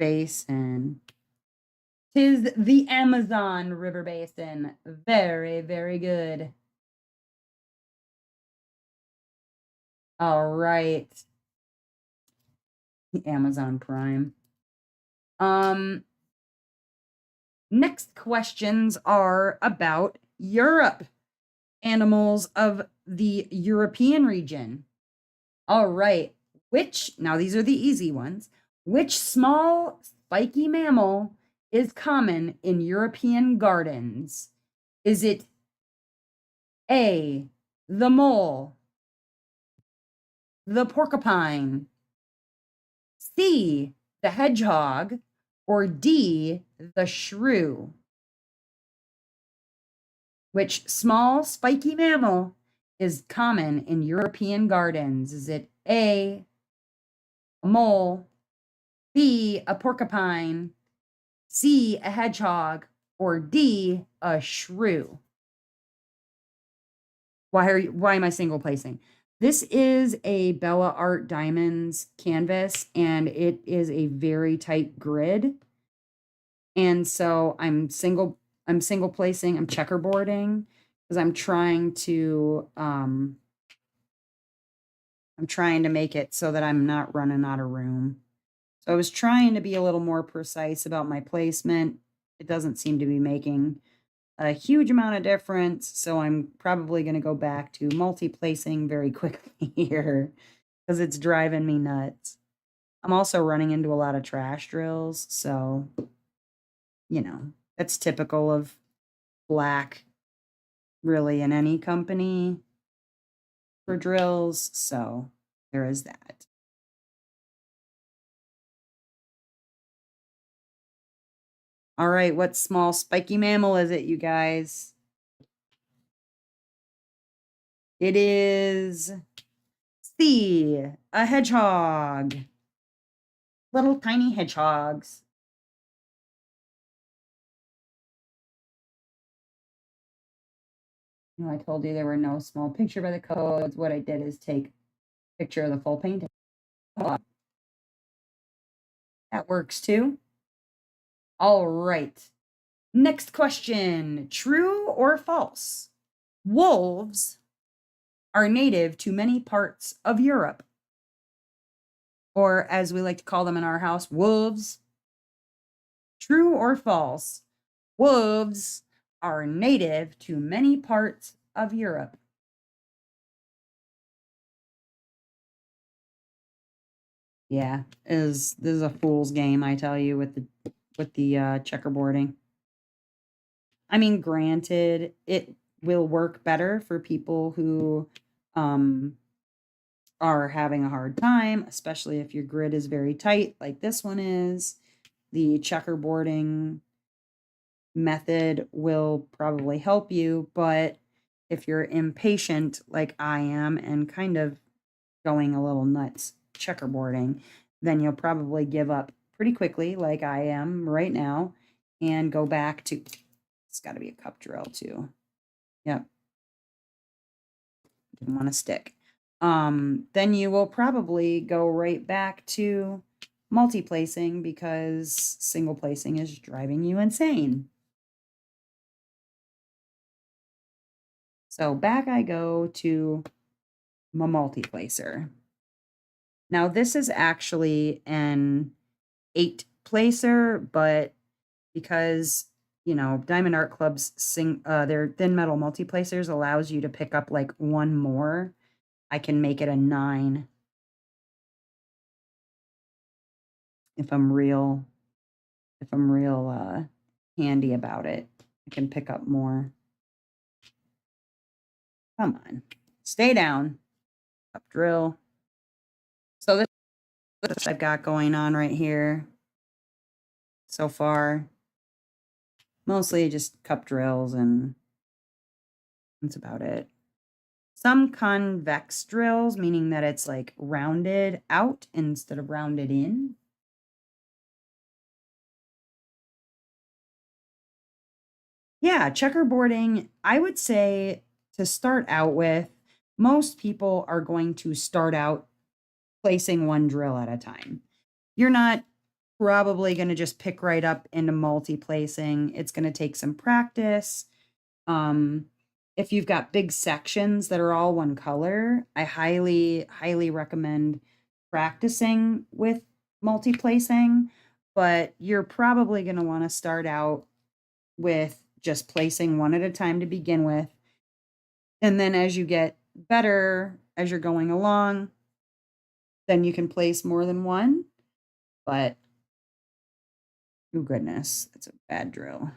basin. 'Tis the Amazon River Basin. Very, very good. All right. The Amazon Prime. Next questions are about Europe. Animals of the European region. All right. Now these are the easy ones. Which small spiky mammal is common in European gardens? Is it A, the mole, the porcupine, C, the hedgehog, or D, the shrew? Which small spiky mammal is common in European gardens? Is it A, a mole, B, a porcupine, C, a hedgehog, or D, a shrew? Why am I single placing? This is a Bella Art Diamonds canvas, and it is a very tight grid. And so I'm single placing, I'm checkerboarding because I'm trying to make it so that I'm not running out of room. So I was trying to be a little more precise about my placement. It doesn't seem to be making a huge amount of difference, so I'm probably going to go back to multi-placing very quickly here because it's driving me nuts. I'm also running into a lot of trash drills, so, that's typical of black, really, in any company for drills, so there is that. All right, what small spiky mammal is it, you guys? It is C, a hedgehog. Little tiny hedgehogs. You know, I told you there were no small picture by the codes. What I did is take a picture of the full painting. That works too. All right. Next question. True or false? Wolves are native to many parts of Europe, or as we like to call them in our house, wolves. True or false? Wolves are native to many parts of Europe. Yeah, this is a fool's game, I tell you, with the checkerboarding. I mean, granted, it will work better for people who um are having a hard time, especially if your grid is very tight, like this one is. The checkerboarding method will probably help you, but if you're impatient like I am and kind of going a little nuts checkerboarding, then you'll probably give up pretty quickly, like I am right now, and go back to, it's got to be a cup drill too. Yep. Didn't want to stick. Then you will probably go right back to multi-placing because single placing is driving you insane. So back I go to my multi-placer. Now this is actually an 8 placer, but because you know Diamond Art Club's their thin metal multi-placers allows you to pick up like one more, I can make it a 9 if I'm real handy about it. I can pick up more. Come on, stay down. Up drill. So this is what I've got going on right here so far. Mostly just cup drills, and that's about it. Some convex drills, meaning that it's like rounded out instead of rounded in. Yeah, checkerboarding, I would say to start out with, most people are going to start out placing one drill at a time. You're not probably going to just pick right up into multi-placing. It's going to take some practice. If you've got big sections that are all one color, I highly recommend practicing with multi-placing, but you're probably going to want to start out with just placing one at a time to begin with. And then as you get better, as you're going along, then you can place more than one. But, oh goodness, that's a bad drill.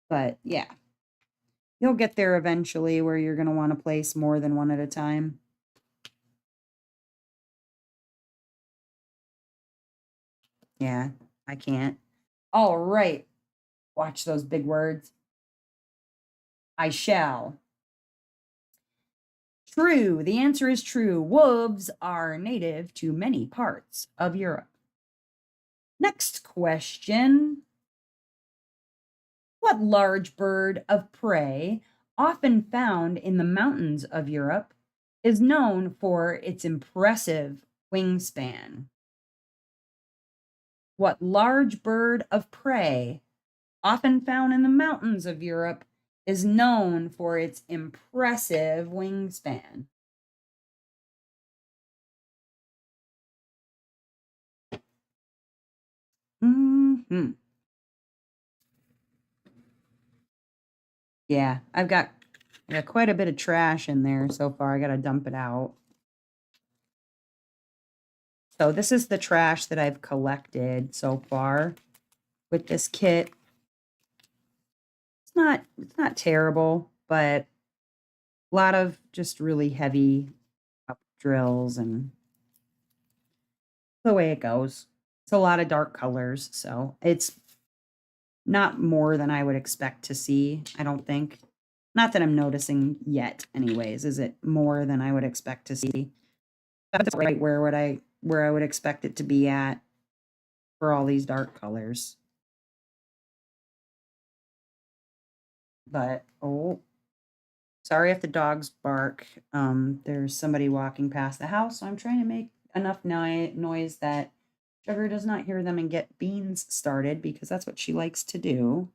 But yeah, you'll get there eventually where you're going to want to place more than one at a time. Yeah, I can't. All right. Watch those big words. I shall. True. The answer is true. Wolves are native to many parts of Europe. Next question. What large bird of prey, often found in the mountains of Europe, is known for its impressive wingspan? What large bird of prey, often found in the mountains of Europe, is known for its impressive wingspan? Hmm. Yeah, I got quite a bit of trash in there so far. I got to dump it out. So this is the trash that I've collected so far with this kit. It's not terrible, but a lot of just really heavy up drills and the way it goes. It's a lot of dark colors, so it's not more than I would expect to see, I don't think. Not that I'm noticing yet anyways. Is it more than I would expect to see? That's right where I would expect it to be at for all these dark colors. But oh, sorry if the dogs bark. There's somebody walking past the house, so I'm trying to make enough noise that Sugar does not hear them and get beans started because that's what she likes to do.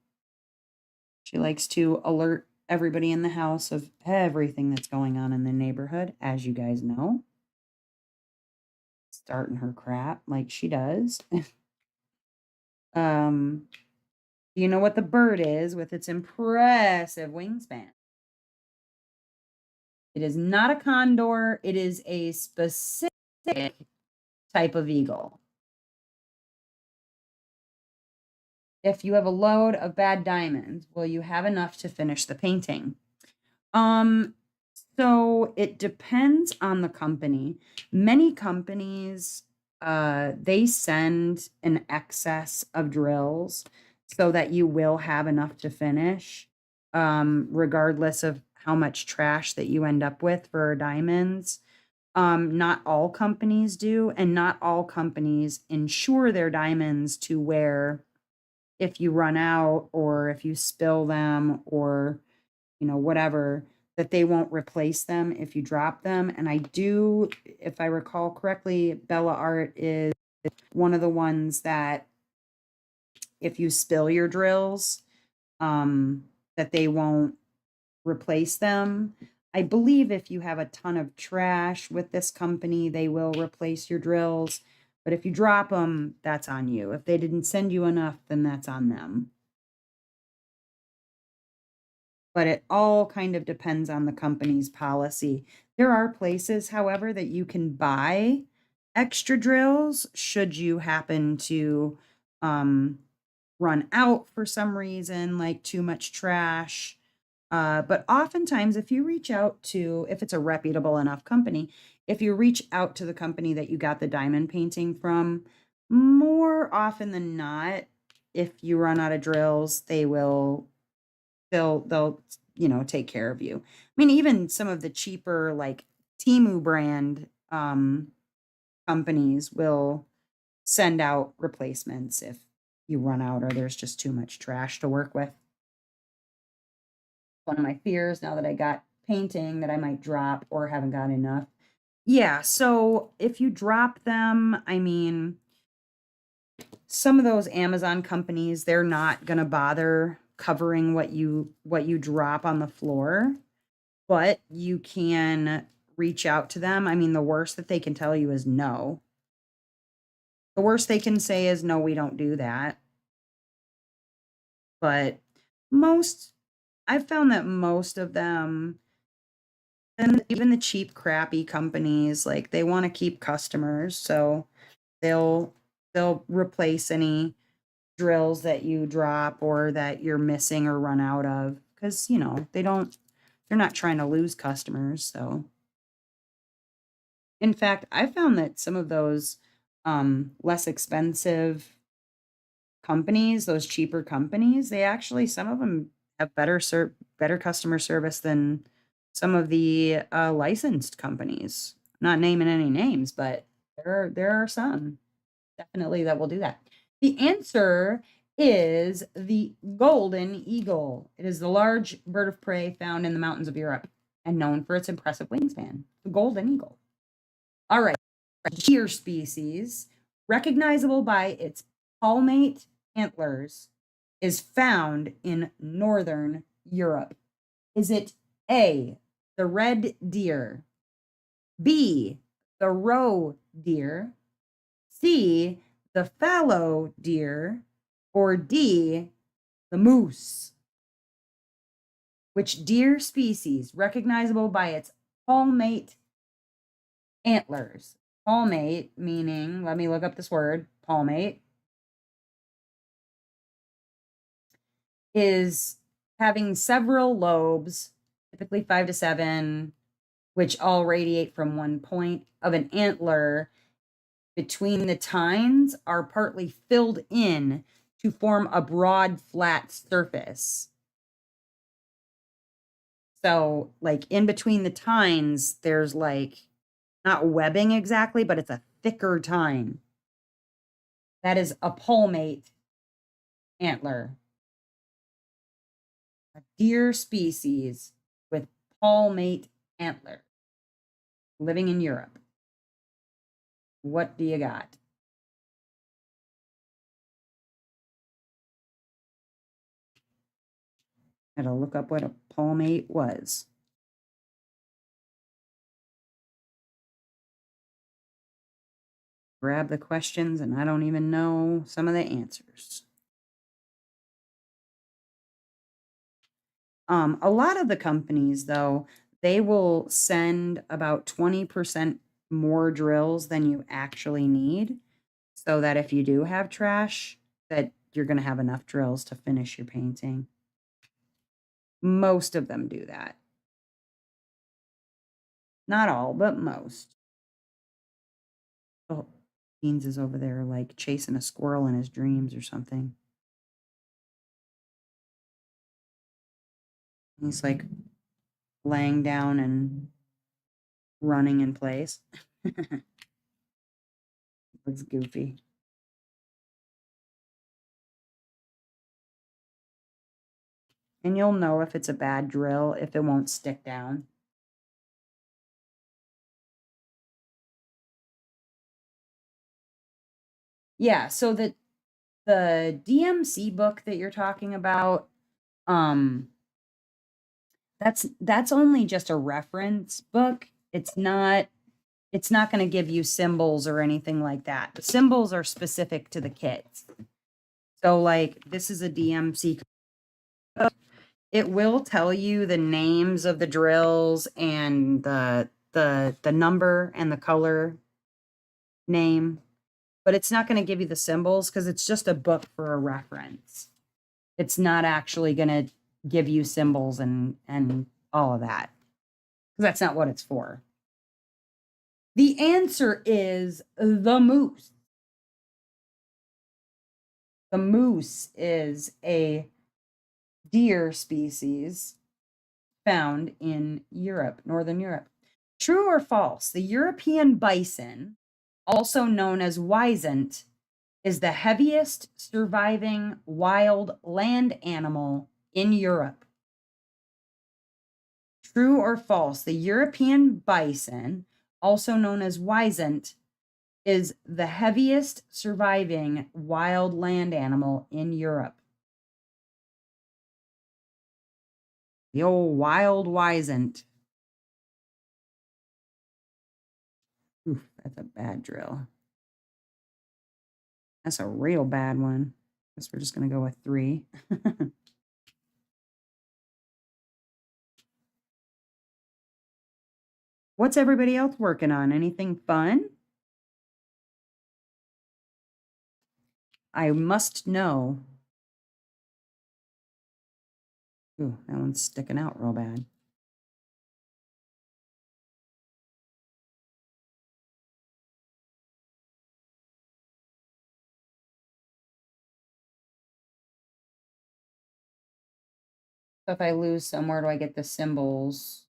She likes to alert everybody in the house of everything that's going on in the neighborhood, as you guys know. Starting her crap like she does. Do you know what the bird is with its impressive wingspan? It is not a condor. It is a specific type of eagle. If you have a load of bad diamonds, will you have enough to finish the painting? So it depends on the company. Many companies, they send an excess of drills so that you will have enough to finish, regardless of how much trash that you end up with for diamonds. Not all companies do, and not all companies insure their diamonds to where if you run out or if you spill them or whatever, that they won't replace them if you drop them. And I do, if I recall correctly, Bella Art is one of the ones that if you spill your drills, that they won't replace them. I believe if you have a ton of trash with this company, they will replace your drills. But if you drop them, that's on you. If they didn't send you enough, then that's on them. But it all kind of depends on the company's policy. There are places, however, that you can buy extra drills should you happen to run out for some reason, like too much trash. But oftentimes, if you reach out to, if it's a reputable enough company, if you reach out to the company that you got the diamond painting from, more often than not, if you run out of drills, they'll take care of you. I mean, even some of the cheaper like Temu brand companies will send out replacements if you run out or there's just too much trash to work with. One of my fears now that I got painting that I might drop or haven't got enough. Yeah, so if you drop them, I mean, some of those Amazon companies, they're not going to bother covering what you drop on the floor, but you can reach out to them. I mean, the worst that they can tell you is no. The worst they can say is no, we don't do that. But I've found that most of them, and even the cheap, crappy companies, like they want to keep customers, so they'll replace any drills that you drop or that you're missing or run out of because they're not trying to lose customers. So in fact, I found that some of those less expensive companies, those cheaper companies, they actually, some of them have better customer service than some of the licensed companies. Not naming any names, but there are some definitely that will do that. The answer is the golden eagle. It is the large bird of prey found in the mountains of Europe and known for its impressive wingspan. The golden eagle. All right. Deer species, recognizable by its palmate antlers, is found in northern Europe. Is it A, the red deer, B, the roe deer, C, the fallow deer, or D, the moose? Which deer species, recognizable by its palmate antlers? Palmate, meaning, let me look up this word, palmate, is having several lobes, typically 5 to 7, which all radiate from one point of an antler between the tines are partly filled in to form a broad, flat surface. So, like, in between the tines, there's like not webbing exactly, but it's a thicker tine. That is a palmate antler, a deer species with palmate antler living in Europe. What do you got? I had to look up what a palmate was. Grab the questions, and I don't even know some of the answers. A lot of the companies, though, they will send about 20% more drills than you actually need, so that if you do have trash, that you're going to have enough drills to finish your painting. Most of them do that. Not all, but most. Oh, Beans is over there like chasing a squirrel in his dreams or something. He's like laying down and running in place. Looks goofy. And you'll know if it's a bad drill if it won't stick down. Yeah, so the DMC book that you're talking about, um, that's only just a reference book. It's not going to give you symbols or anything like that. The symbols are specific to the kits. So like this is a DMC. It will tell you the names of the drills and the number and the color name, but it's not going to give you the symbols because it's just a book for a reference. It's not actually going to give you symbols and all of that, because that's not what it's for. The answer is the moose. The moose is a deer species found in Europe, Northern Europe. True or false? The European bison, also known as wisent, is the heaviest surviving wild land animal in Europe. True or false? The European bison, also known as wisent, is the heaviest surviving wild land animal in Europe. The old wild wisent. Oof, that's a bad drill. That's a real bad one. Guess we're just going to go with 3. What's everybody else working on? Anything fun? I must know. Ooh, that one's sticking out real bad. So if I lose some, where do I get the symbols?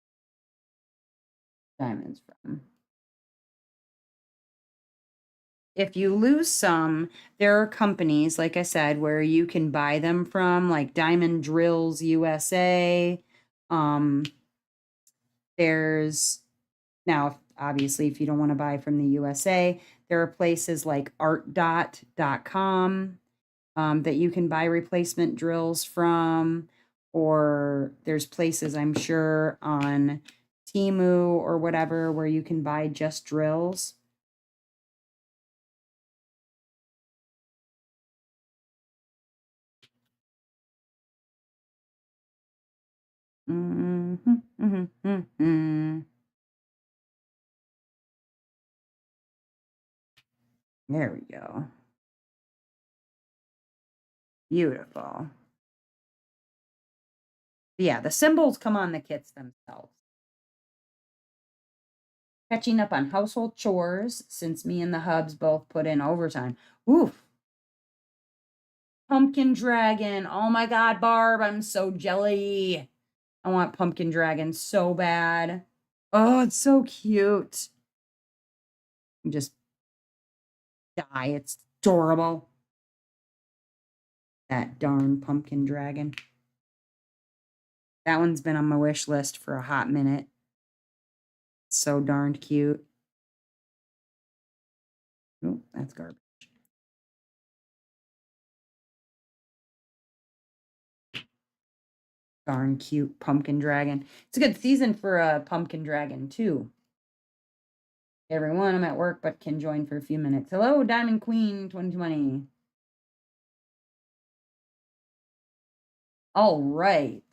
Diamonds from. If you lose some, there are companies, like I said, where you can buy them from, like Diamond Drills USA. There's now, obviously, if you don't want to buy from the USA, there are places like artdot.com that you can buy replacement drills from, or there's places I'm sure on Temu or whatever where you can buy just drills. Mm-hmm, mm-hmm, mm-hmm. There we go. Beautiful. Yeah, the symbols come on the kits themselves. Catching up on household chores since me and the hubs both put in overtime. Oof. Pumpkin dragon. Oh my God, Barb, I'm so jelly. I want pumpkin dragon so bad. Oh, it's so cute. Just die. It's adorable. That darn pumpkin dragon. That one's been on my wish list for a hot minute. So darned cute. Oh, that's garbage. Darn cute pumpkin dragon. It's a good season for a pumpkin dragon, too. Everyone, I'm at work, but can join for a few minutes. Hello, Diamond Queen 2020. All right.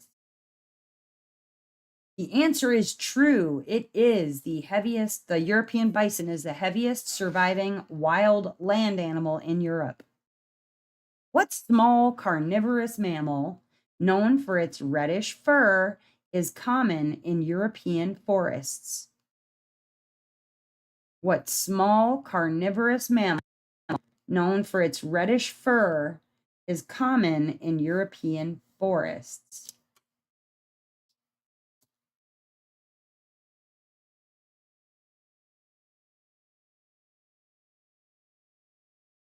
The answer is true. It is the heaviest, the European bison is the heaviest surviving wild land animal in Europe. What small carnivorous mammal, known for its reddish fur, is common in European forests? What small carnivorous mammal, known for its reddish fur, is common in European forests?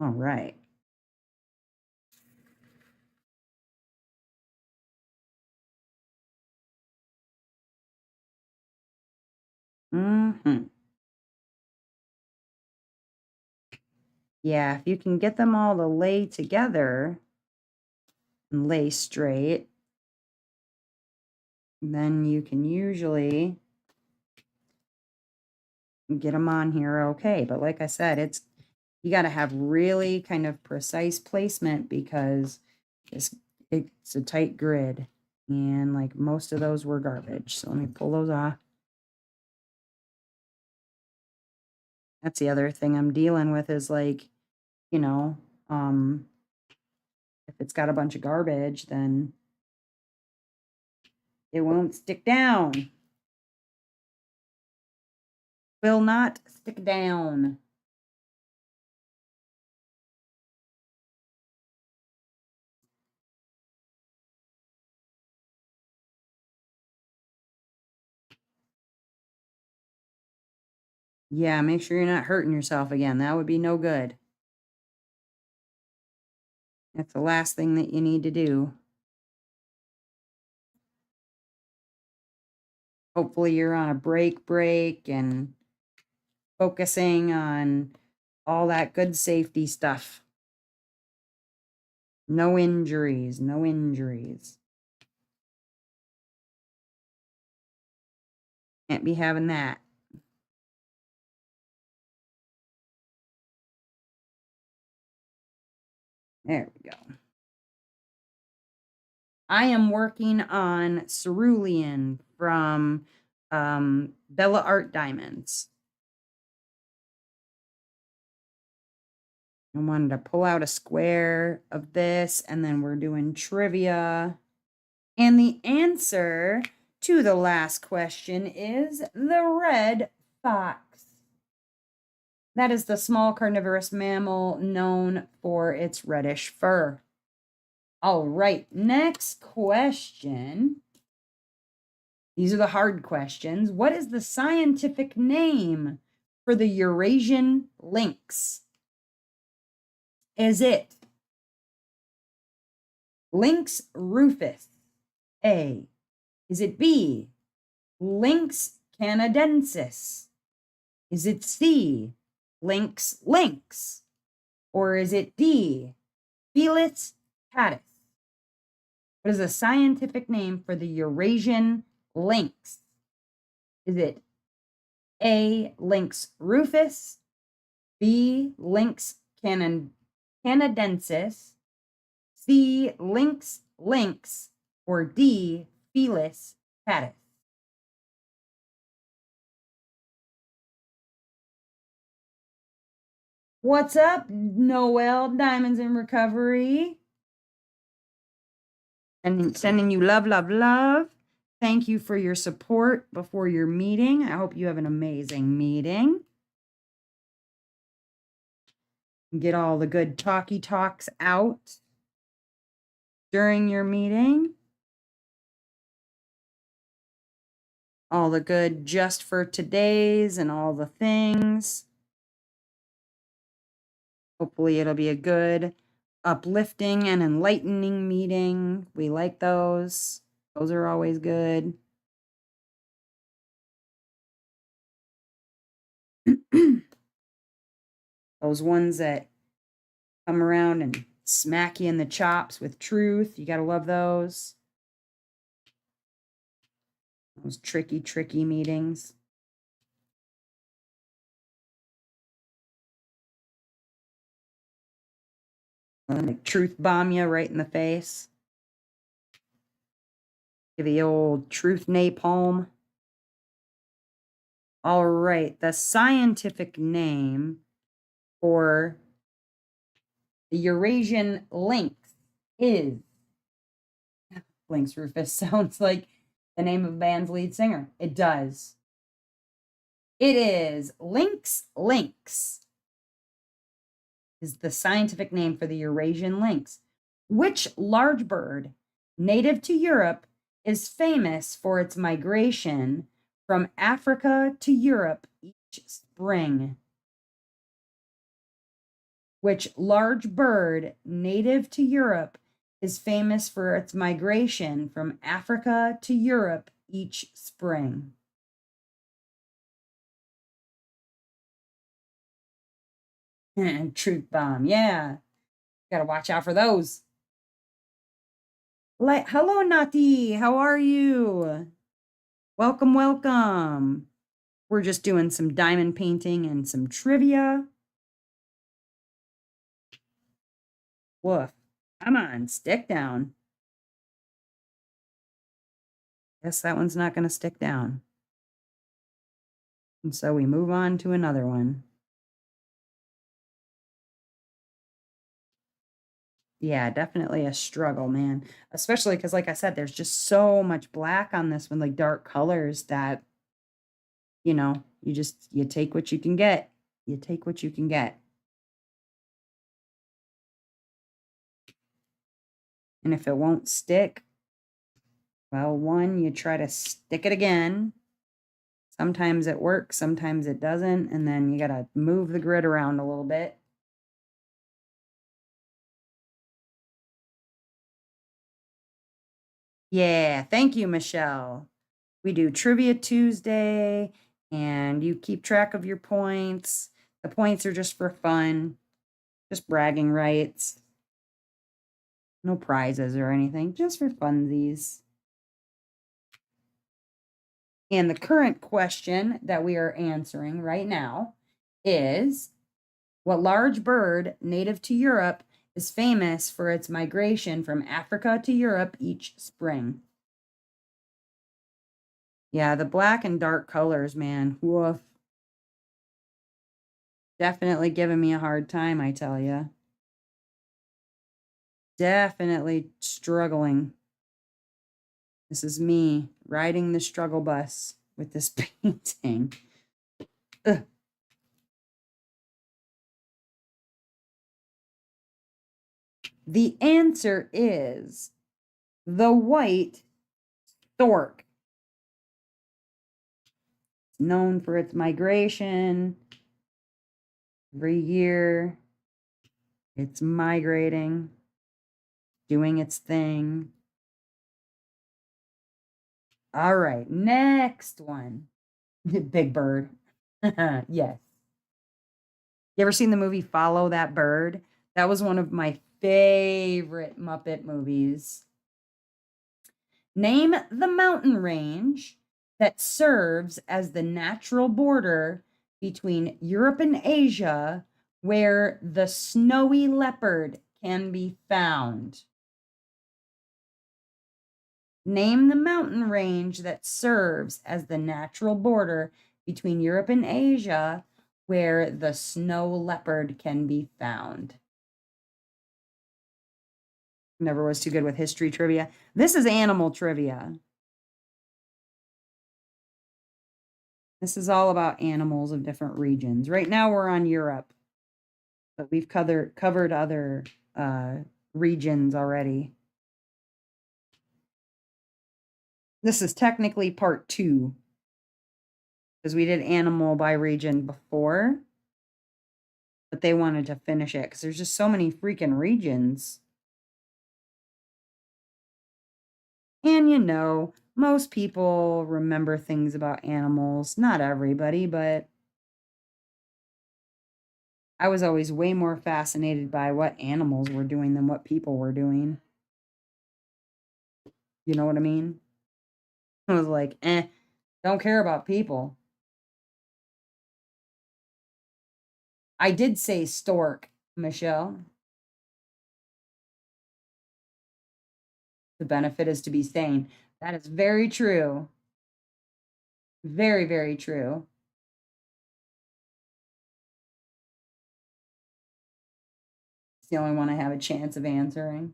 All right. Mm-hmm. Yeah, if you can get them all to lay together and lay straight, then you can usually get them on here okay. But like I said, you got to have really kind of precise placement because it's a tight grid. And like most of those were garbage. So let me pull those off. That's the other thing I'm dealing with is like, you know, if it's got a bunch of garbage, then it won't stick down. Will not stick down. Yeah, make sure you're not hurting yourself again. That would be no good. That's the last thing that you need to do. Hopefully you're on a break and focusing on all that good safety stuff. No injuries, no injuries. Can't be having that. There we go. I am working on cerulean from Bella Art Diamonds. I wanted to pull out a square of this, and then we're doing trivia. And the answer to the last question is the red fox. That is the small carnivorous mammal known for its reddish fur. All right, next question. These are the hard questions. What is the scientific name for the Eurasian lynx? Is it Lynx rufus? A. Is it B, Lynx canadensis? Is it C, Lynx lynx? Or is it D, Felis catus? What is the scientific name for the Eurasian lynx? Is it A, Lynx rufus, B, Lynx canadensis, C, Lynx lynx, or D, Felis catus? What's up, Noel Diamonds in Recovery? And sending you love, love, love. Thank you for your support before your meeting. I hope you have an amazing meeting. Get all the good talky talks out during your meeting. All the good just for today's and all the things. Hopefully it'll be a good, uplifting and enlightening meeting. We like those. Those are always good. Those ones that come around and smack you in the chops with truth. You got to love those. Those tricky, tricky meetings. Like truth bomb you right in the face. Give the old truth napalm. All right, the scientific name for the Eurasian lynx is Lynx Rufus. Sounds like the name of a band's lead singer. It does. It is lynx is the scientific name for the Eurasian lynx. Which large bird native to Europe is famous for its migration from Africa to Europe each spring? Which large bird native to Europe is famous for its migration from Africa to Europe each spring? Truth bomb. Yeah. Got to watch out for those. Like, hello, Nati. How are you? Welcome, welcome. We're just doing some diamond painting and some trivia. Woof. Come on, stick down. Guess that one's not going to stick down. And so we move on to another one. Yeah, definitely a struggle, man. Especially because, like I said, there's just so much black on this one, like dark colors that, you take what you can get. You take what you can get. And if it won't stick, well, one, you try to stick it again. Sometimes it works, sometimes it doesn't. And then you got to move the grid around a little bit. Yeah, thank you, Michelle. We do Trivia Tuesday, and you keep track of your points. The points are just for fun, just bragging rights. No prizes or anything, just for funsies. And the current question that we are answering right now is, what large bird native to Europe is famous for its migration from Africa to Europe each spring? Yeah, the black and dark colors, man. Woof. Definitely giving me a hard time, I tell you. Definitely struggling. This is me riding the struggle bus with this painting. Ugh. The answer is the white stork. It's known for its migration. Every year, it's migrating, doing its thing. All right, next one. Big Bird. Yes. You ever seen the movie Follow That Bird? That was one of my favorite Muppet movies. Name the mountain range that serves as the natural border between Europe and Asia where the snowy leopard can be found. Name the mountain range that serves as the natural border between Europe and Asia where the snow leopard can be found. Never was too good with history trivia. This is animal trivia. This is all about animals of different regions. Right now we're on Europe, but we've covered other regions already. This is technically part 2 because we did animal by region before, but they wanted to finish it because there's just so many freaking regions. And you know, most people remember things about animals. Not everybody, but I was always way more fascinated by what animals were doing than what people were doing. You know what I mean? I was like, don't care about people. I did say stork, Michelle. The benefit is to be sane. That is very true. Very, very true. It's the only one I have a chance of answering.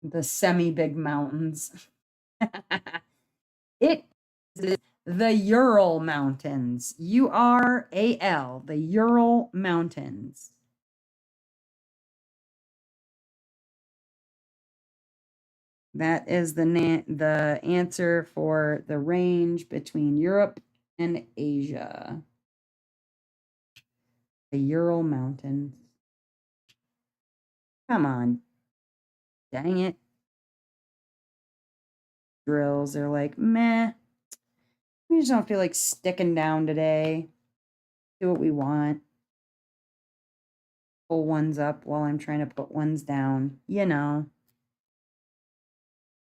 The semi-big mountains. It is the Ural Mountains. Ural, the Ural Mountains. That is the answer for the range between Europe and Asia. The Ural Mountains. Come on. Dang it. Drills. They're like, meh. We just don't feel like sticking down today. Do what we want. Pull ones up while I'm trying to put ones down. You know.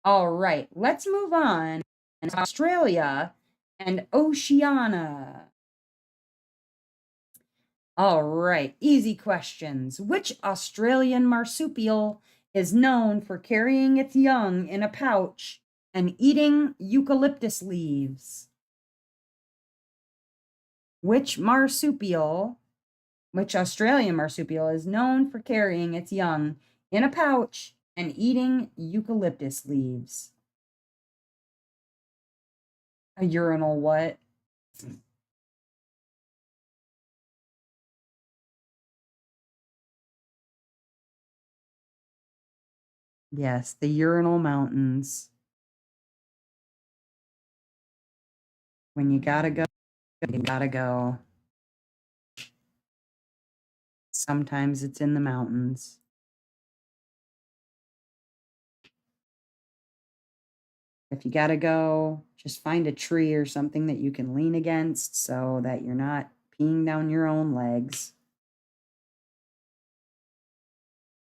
All right. Let's move on to Australia and Oceania. All right. Easy questions. Which Australian marsupial is known for carrying its young in a pouch and eating eucalyptus leaves? Which Australian marsupial is known for carrying its young in a pouch and eating eucalyptus leaves? A urinal what? Yes, the urinal mountains. When you gotta go, you gotta go. Sometimes it's in the mountains. If you gotta go, just find a tree or something that you can lean against so that you're not peeing down your own legs.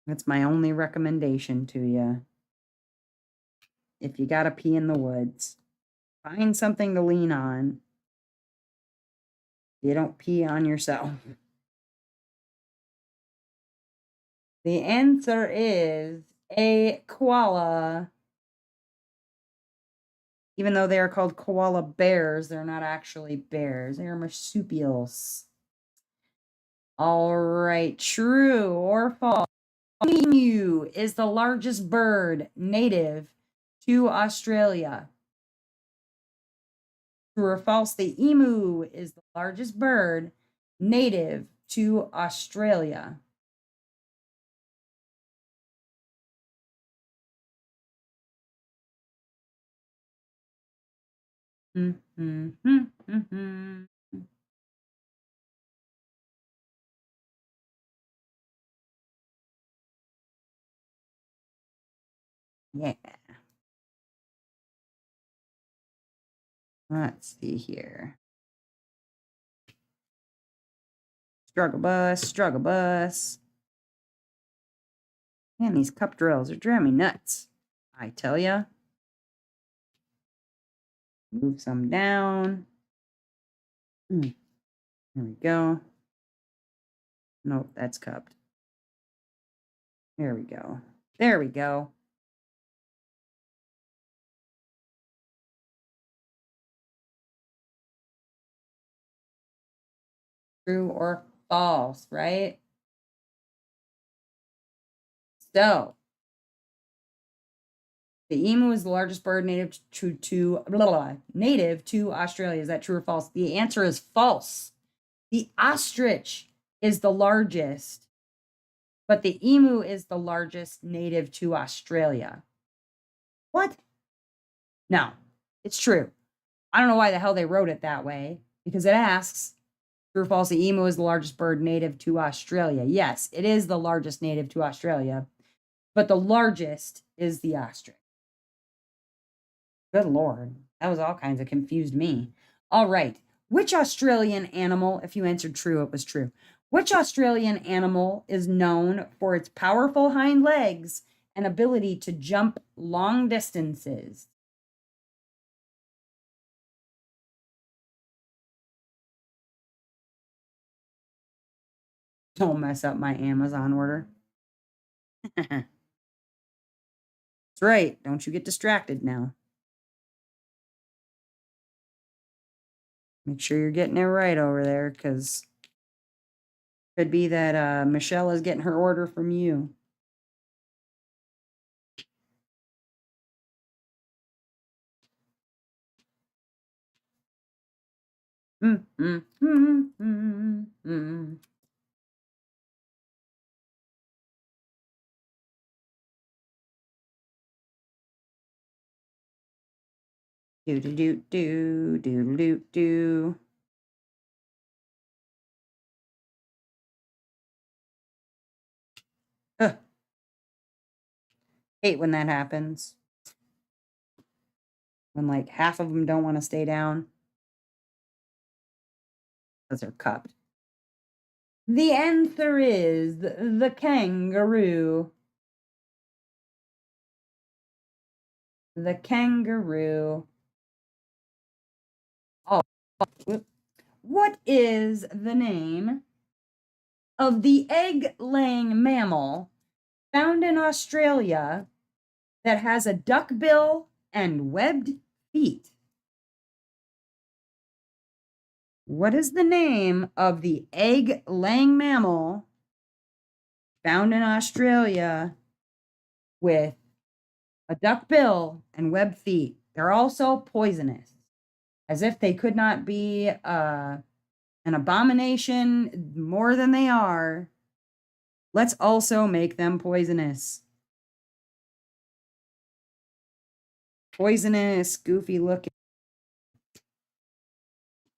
That's my only recommendation to you. If you gotta pee in the woods, find something to lean on. You don't pee on yourself. The answer is a koala. Even though they are called koala bears, they're not actually bears. They are marsupials. All right, true or false? Emu is the largest bird native to Australia. True or false? The emu is the largest bird native to Australia. Yeah. Let's see here. Struggle bus, struggle bus. Man, these cup drills are driving me nuts. I tell ya. Move some down. There we go. Nope, that's cupped. There we go. There we go. True or false, right? So, The emu is the largest bird native native to Australia. Is that true or false? The answer is false. The ostrich is the largest, but the emu is the largest native to Australia. What? No, it's true. I don't know why the hell they wrote it that way, because it asks, true or false, the emu is the largest bird native to Australia. Yes, it is the largest native to Australia, but the largest is the ostrich. Good Lord. That was all kinds of confused me. All right. Which Australian animal, if you answered true, it was true. Which Australian animal is known for its powerful hind legs and ability to jump long distances? Don't mess up my Amazon order. That's right. Don't you get distracted now. Make sure you're getting it right over there, because could be that Michelle is getting her order from you. Mm, mm, mm, mm, mm. Do do do do do do do. Ugh, hate when that happens. When like half of them don't want to stay down because they're cupped. The answer is the kangaroo. The kangaroo. Oh, what is the name of the egg-laying mammal found in Australia that has a duck bill and webbed feet? What is the name of the egg-laying mammal found in Australia with a duck bill and webbed feet? They're also poisonous, as if they could not be an abomination more than they are. Let's also make them poisonous. Poisonous, goofy looking.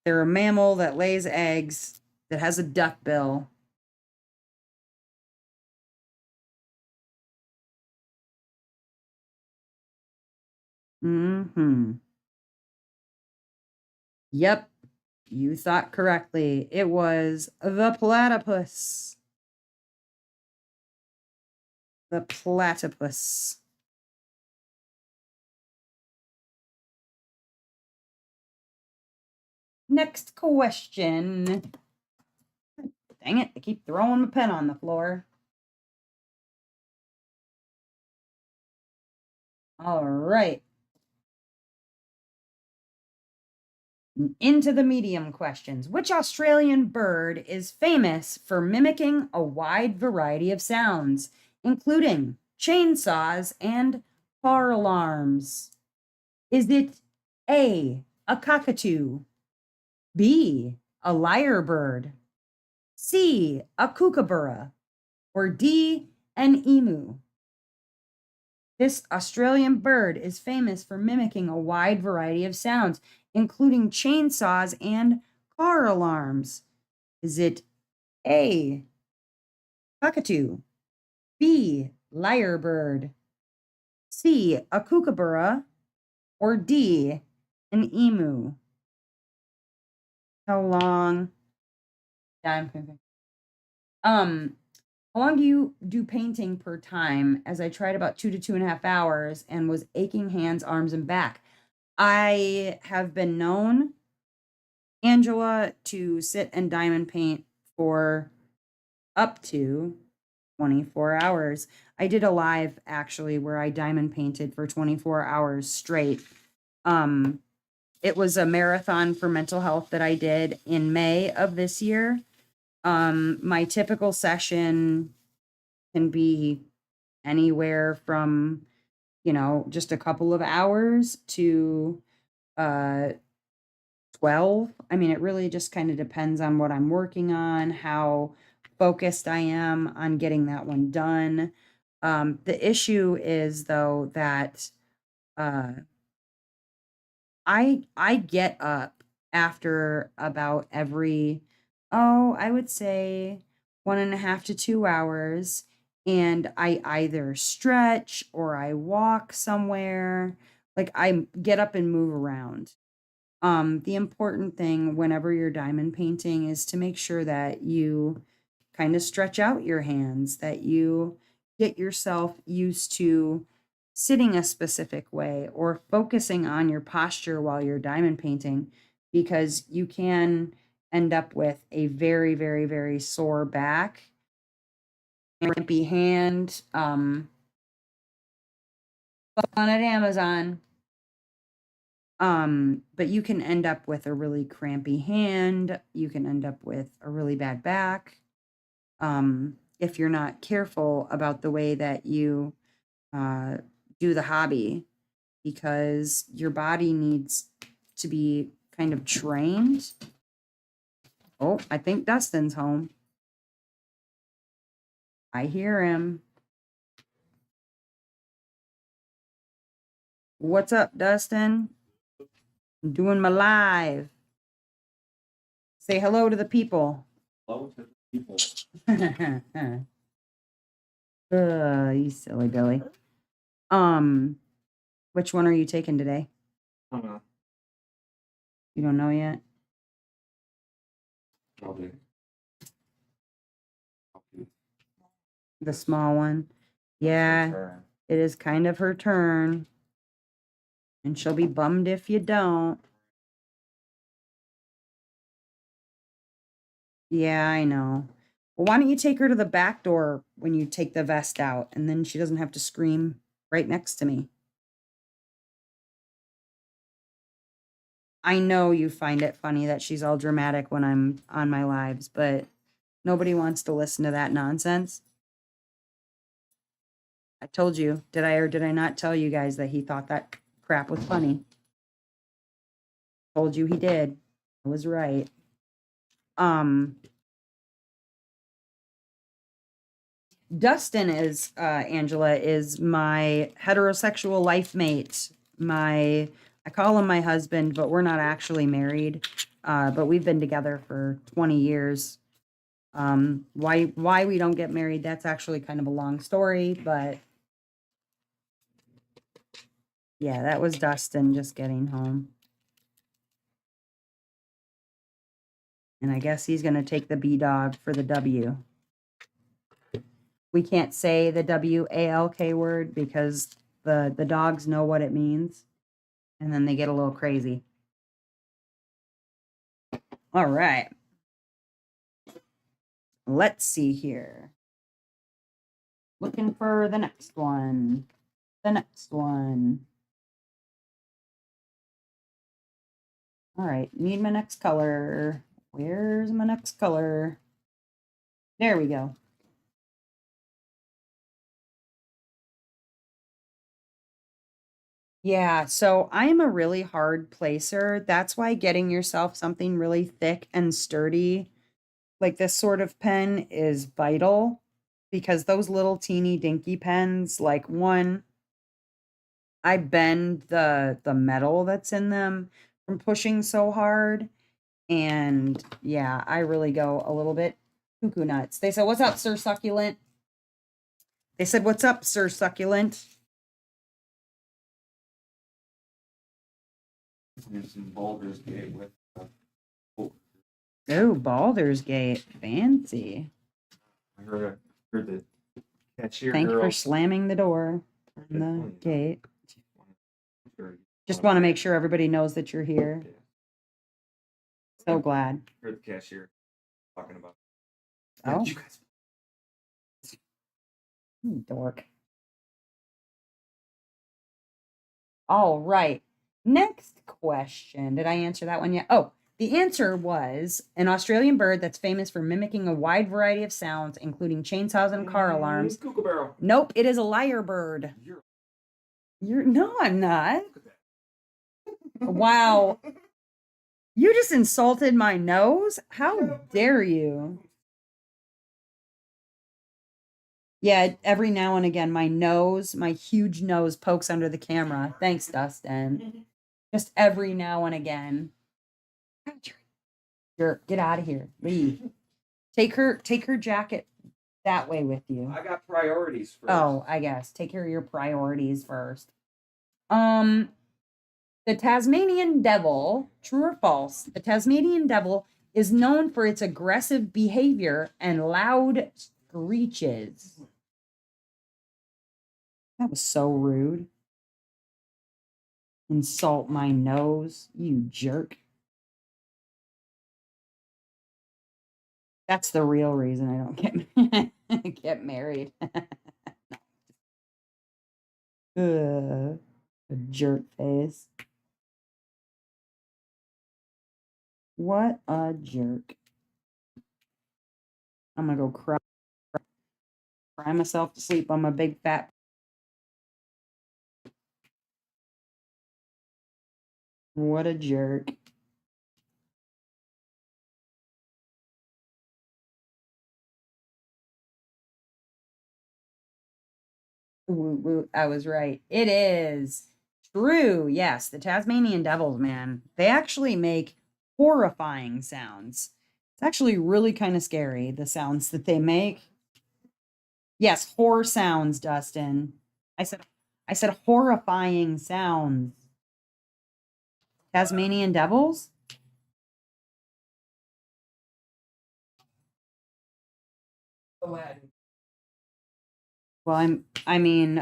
They're a mammal that lays eggs, that has a duck bill. Mm-hmm. Yep, you thought correctly. It was the platypus. The platypus. Next question. Dang it, I keep throwing my pen on the floor. All right. Into the medium questions. Which Australian bird is famous for mimicking a wide variety of sounds, including chainsaws and car alarms? Is it A, a cockatoo, B, a lyrebird, C, a kookaburra, or D, an emu? This Australian bird is famous for mimicking a wide variety of sounds, including chainsaws and car alarms. Is it A, cockatoo, B, lyrebird, C, a kookaburra, or D, an emu? How long? Yeah, how long do you do painting per time? As I tried about 2 to 2.5 hours and was aching hands, arms, and back. I have been known, Angela, to sit and diamond paint for up to 24 hours. I did a live actually where I diamond painted for 24 hours straight. It was a marathon for mental health that I did in May of this year. My typical session can be anywhere from just a couple of hours to uh 12. I mean, it really just kind of depends on what I'm working on, how focused I am on getting that one done. The issue is though that uh I get up after about every, oh, I would say 1.5 to 2 hours, and I either stretch or I walk somewhere. Like I get up and move around. The important thing whenever you're diamond painting is to make sure that you kind of stretch out your hands, that you get yourself used to sitting a specific way or focusing on your posture while you're diamond painting, because you can end up with a very, very, very sore back, crampy hand. On at Amazon. But you can end up with a really crampy hand. You can end up with a really bad back. If you're not careful about the way that you uh, do the hobby, because your body needs to be kind of trained. Oh, I think Dustin's home. I hear him. What's up, Dustin? I'm doing my live. Say hello to the people. Hello to the people. You silly Billy. Which one are you taking today? I don't know. You don't know yet? Probably. The small one. Yeah, it is kind of her turn. And she'll be bummed if you don't. Yeah, I know. Well, why don't you take her to the back door when you take the vest out, and then she doesn't have to scream right next to me. I know you find it funny that she's all dramatic when I'm on my lives, but nobody wants to listen to that nonsense. I told you, did I or did I not tell you guys that he thought that crap was funny? Told you he did. I was right. Dustin is Angela is my heterosexual life mate. I call him my husband, but we're not actually married. But we've been together for 20 years. Why we don't get married, that's actually kind of a long story, but yeah, that was Dustin just getting home. And I guess he's gonna take the B dog for the W. We can't say the WALK word because the dogs know what it means, and then they get a little crazy. All right. Let's see here. Looking for the next one. The next one. All right, need my next color. Where's my next color? There we go. Yeah, so I am a really hard placer. That's why getting yourself something really thick and sturdy, like this sort of pen, is vital, because those little teeny dinky pens, like one, I bend the metal that's in them from pushing so hard. And yeah, I really go a little bit cuckoo nuts. They said, "What's up, Sir Succulent?" They said, "What's up, Sir Succulent?" Some Baldur's Gate with. Oh, Baldur's Gate, fancy. I heard the cashier Thank you girl. for slamming the door on the gate. Just want to make sure everybody knows that you're here. So glad. I heard the cashier talking about. Oh, You guys. dork. All right. Next question. Did I answer that one yet? Oh, the answer was an Australian bird that's famous for mimicking a wide variety of sounds, including chainsaws and car alarms. Kookaburra. Nope, it is a lyrebird. No, I'm not. Look at that. Wow. You just insulted my nose? How dare you? Yeah, every now and again, my nose, my huge nose pokes under the camera. Thanks, Dustin. Just every now and again. Jerk, get out of here. Leave. Take her jacket that way with you. I got priorities first. Oh, I guess. Take care of your priorities first. The Tasmanian devil, true or false? The Tasmanian devil is known for its aggressive behavior and loud screeches. That was so rude. Insult my nose, you jerk. That's the real reason I don't get married. Ugh, a jerk face. What a jerk. I'm gonna go cry myself to sleep. I'm a big fat. What a jerk. I was right. It is true. Yes, the Tasmanian devils, man. They actually make horrifying sounds. It's actually really kind of scary, the sounds that they make. Yes, horror sounds, Dustin. I said horrifying sounds. Tasmanian devils? Well, I mean,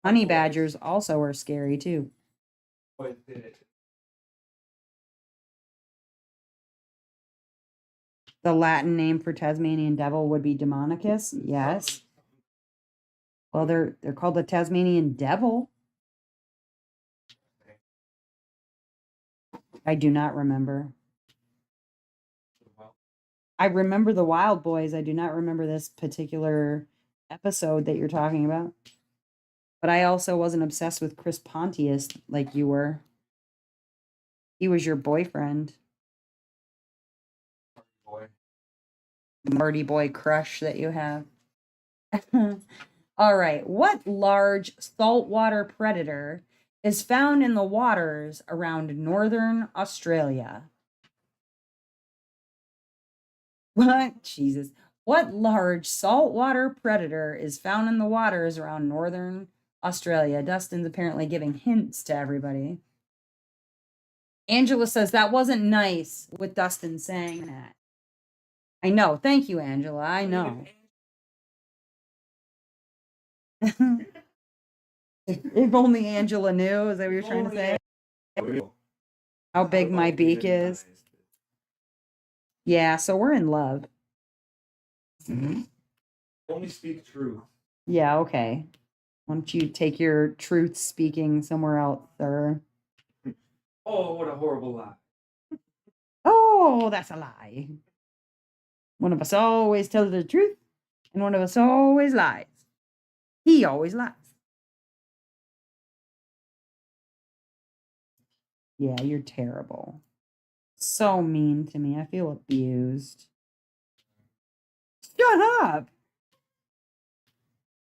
honey badgers also are scary too. But did it? The Latin name for Tasmanian devil would be Demonicus. Yes. Well, they're called the Tasmanian devil. I do not remember. I remember the Wild Boys. I do not remember this particular episode that you're talking about. But I also wasn't obsessed with Chris Pontius like you were. He was your boyfriend. Boy. Marty boy crush that you have. All right. What large saltwater predator is found in the waters around northern Australia? What? Jesus. What large saltwater predator is found in the waters around northern Australia? Dustin's apparently giving hints to everybody. Angela says that wasn't nice with Dustin saying that. I know. Thank you, Angela. I know. If only Angela knew, is that what you're trying to say? How big my beak is? Yeah, so we're in love. Only speak truth. Yeah, okay. Why don't you take your truth speaking somewhere else, sir? Oh, what a horrible lie. Oh, that's a lie. One of us always tells the truth, and one of us always lies. He always lies. Yeah, you're terrible. So mean to me. I feel abused. Shut up.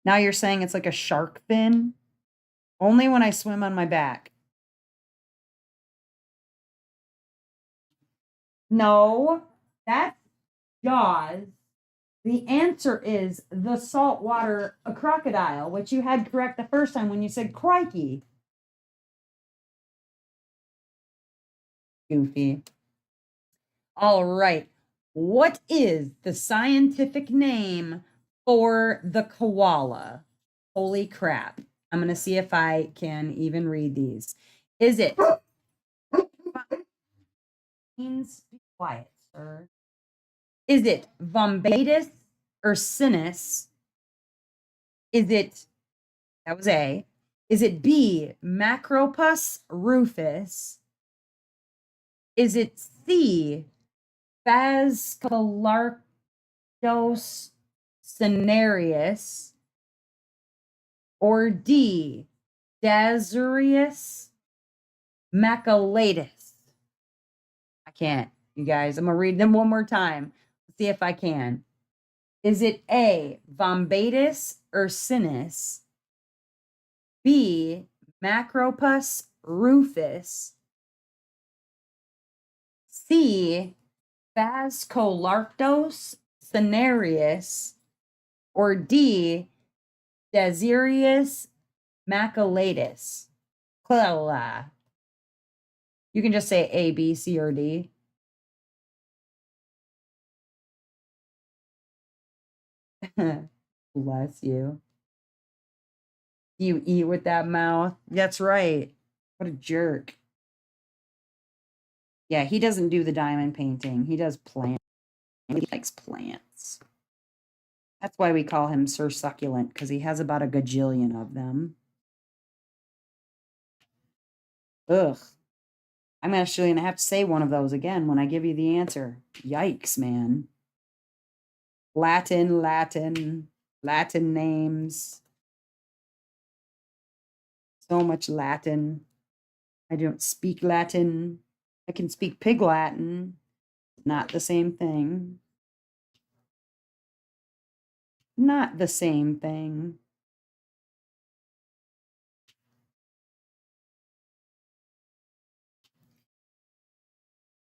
Now you're saying it's like a shark fin? Only when I swim on my back. No, that's Jaws. The answer is the saltwater crocodile, which you had correct the first time when you said crikey. Goofy. All right. What is the scientific name for the koala? Holy crap. I'm going to see if I can even read these. Is it? Be quiet, sir. Is it Vombatus or Sinus? Is it, that was A. Is it B, Macropus rufus? Is it C, Phascolarctos cinereus? Or D, Dasurius maculatus. I can't, you guys. I'm going to read them one more time. See if I can. Is it A, Bombatus ursinus, B, Macropus rufus, C, Phascolarctos cinereus, or D, Dasirius maculatus? Clella. You can just say A, B, C, or D. Bless you. You eat with that mouth. That's right. What a jerk. Yeah, he doesn't do the diamond painting. He does plants. He likes plants. That's why we call him Sir Succulent, because he has about a gajillion of them. Ugh. I'm actually going to have to say one of those again when I give you the answer. Yikes, man. Latin names. So much Latin. I don't speak Latin. I can speak Pig Latin. Not the same thing. Not the same thing.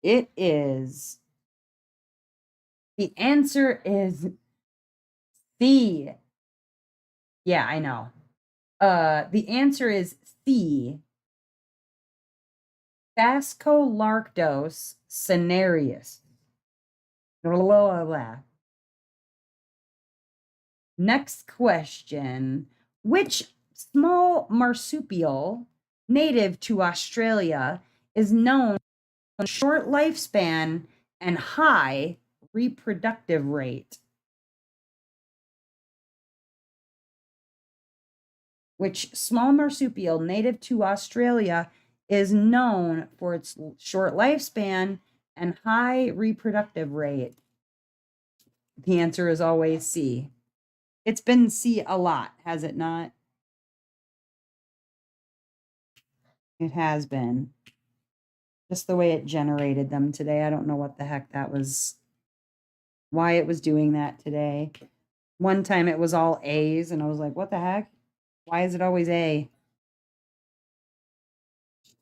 It is. The answer is C. Yeah, I know. The answer is C. Phascolarctos cinereus. Blah, blah, blah. Next question. Which small marsupial native to Australia is known for short lifespan and high reproductive rate? Which small marsupial native to Australia is known for its short lifespan and high reproductive rate? The answer is always C. It's been C a lot, has it not? It has been. Just the way it generated them today. I don't know what the heck that was, why it was doing that today. One time it was all A's, and I was like, what the heck? Why is it always A?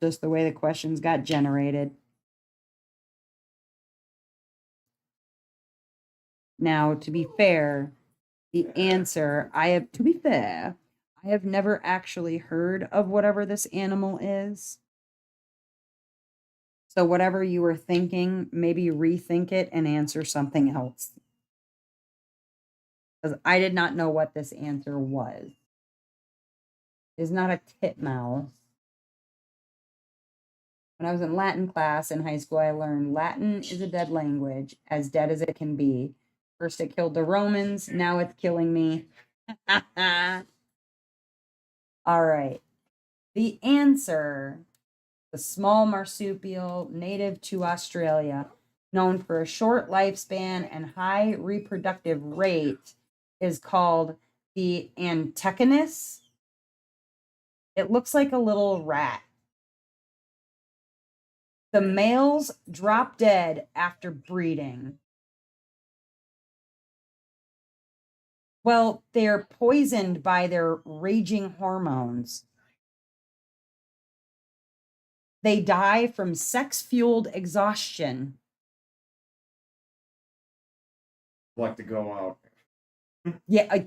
Just the way the questions got generated. Now, to be fair, the answer, to be fair, I have never actually heard of whatever this animal is. So whatever you were thinking, maybe rethink it and answer something else. Because I did not know what this answer was. It's not a titmouse. When I was in Latin class in high school, I learned Latin is a dead language, as dead as it can be. First it killed the Romans, now it's killing me. All right. The answer, the small marsupial native to Australia, known for a short lifespan and high reproductive rate, is called the Antechinus. It looks like a little rat. The males drop dead after breeding. Well, they're poisoned by their raging hormones. They die from sex-fueled exhaustion. Like to go out. Yeah,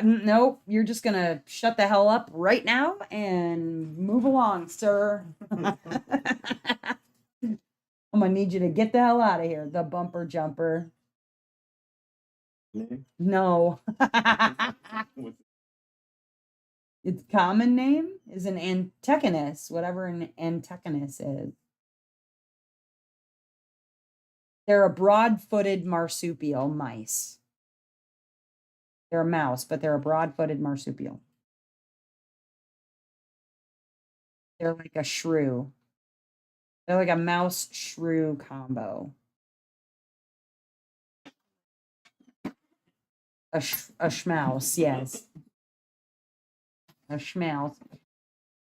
nope. You're just gonna shut the hell up right now and move along, sir. I'm gonna need you to get the hell out of here, the bumper jumper. No. Its common name is an antechinus, whatever an antechinus is. They're a broad-footed marsupial mice. They're a mouse, but they're a broad-footed marsupial. They're like a shrew. They're like a mouse shrew combo. A schmouse, yes. A schmouse.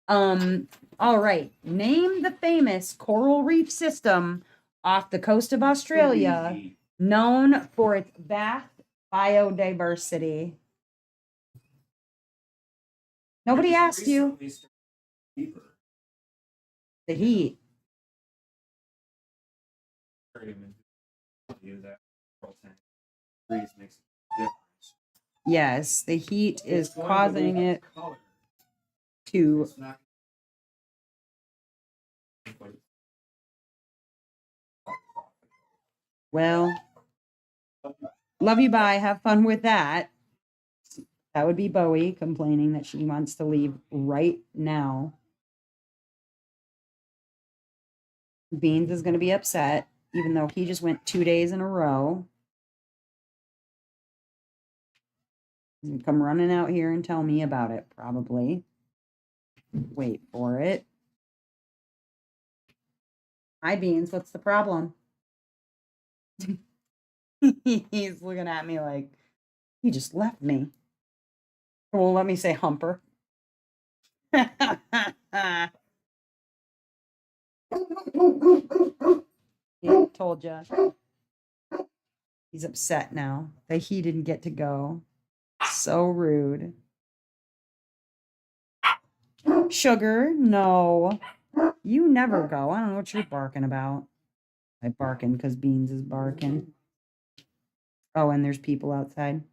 All right. Name the famous coral reef system off the coast of Australia, Easy. known for its vast biodiversity. Nobody Just asked you. recently started fever. The heat. You that 10 degrees makes a difference. Yes, the heat is It's going to causing lose it its color. to. It's not. Well, love you, bye. Have fun with that. That would be Bowie complaining that she wants to leave right now. Beans is going to be upset, even though he just went 2 days in a row. He's going to come running out here and tell me about it, probably. Wait for it. Hi, Beans. What's the problem? He's looking at me like, he just left me. Well, let me say humper. He told you. He's upset now that he didn't get to go. So rude. Sugar, no. You never go. I don't know what you're barking about. I'm barking because Beans is barking. Oh, and there's people outside.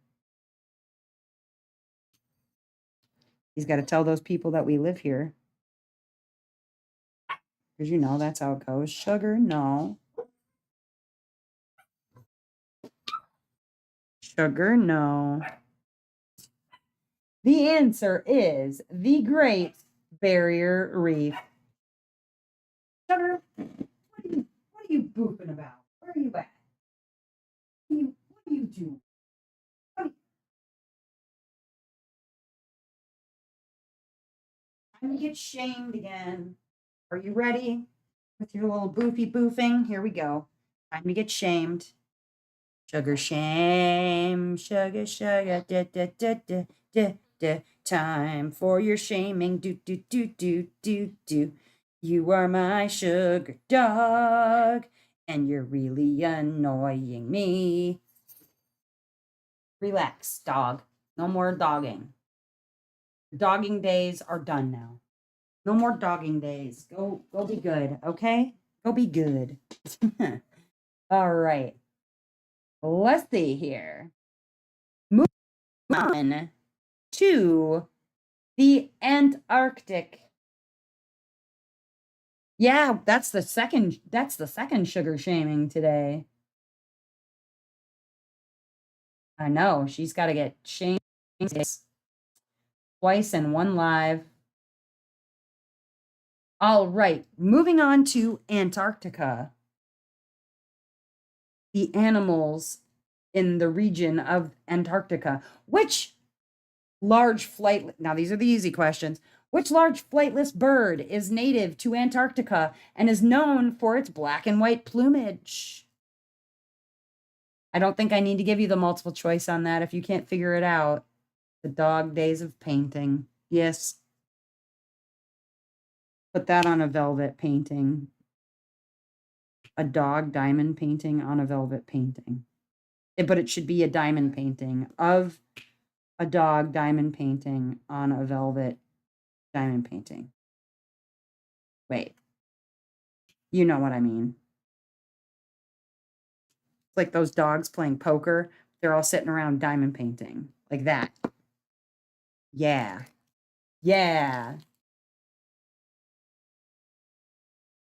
He's got to tell those people that we live here. Because you know that's how it goes. Sugar, no. Sugar, no. The answer is the Great Barrier Reef. Sugar, what are you booping about? Where are you at? What are you doing? I'm gonna get shamed again. Are you ready? With your little boofy boofing? Here we go. Time to get shamed. Sugar shame, sugar, sugar, da da da da da da. Time for your shaming, do do do do do do. You are my sugar dog, and you're really annoying me. Relax, dog. No more dogging. Dogging days are done now. No more dogging days. Go be good, okay? Go be good. All right. Let's see here. Move on to the Antarctic. Yeah, that's the second sugar shaming today. I know, she's got to get shamed twice and one live. All right, moving on to Antarctica. The animals in the region of Antarctica. Which large flight, now these are the easy questions. Which large flightless bird is native to Antarctica and is known for its black and white plumage? I don't think I need to give you the multiple choice on that if you can't figure it out. The dog days of painting. Yes. Put that on a velvet painting. A dog diamond painting on a velvet painting. But it should be a diamond painting of a dog diamond painting on a velvet diamond painting. Wait. You know what I mean. It's like those dogs playing poker. They're all sitting around diamond painting. Like that. Yeah. Yeah.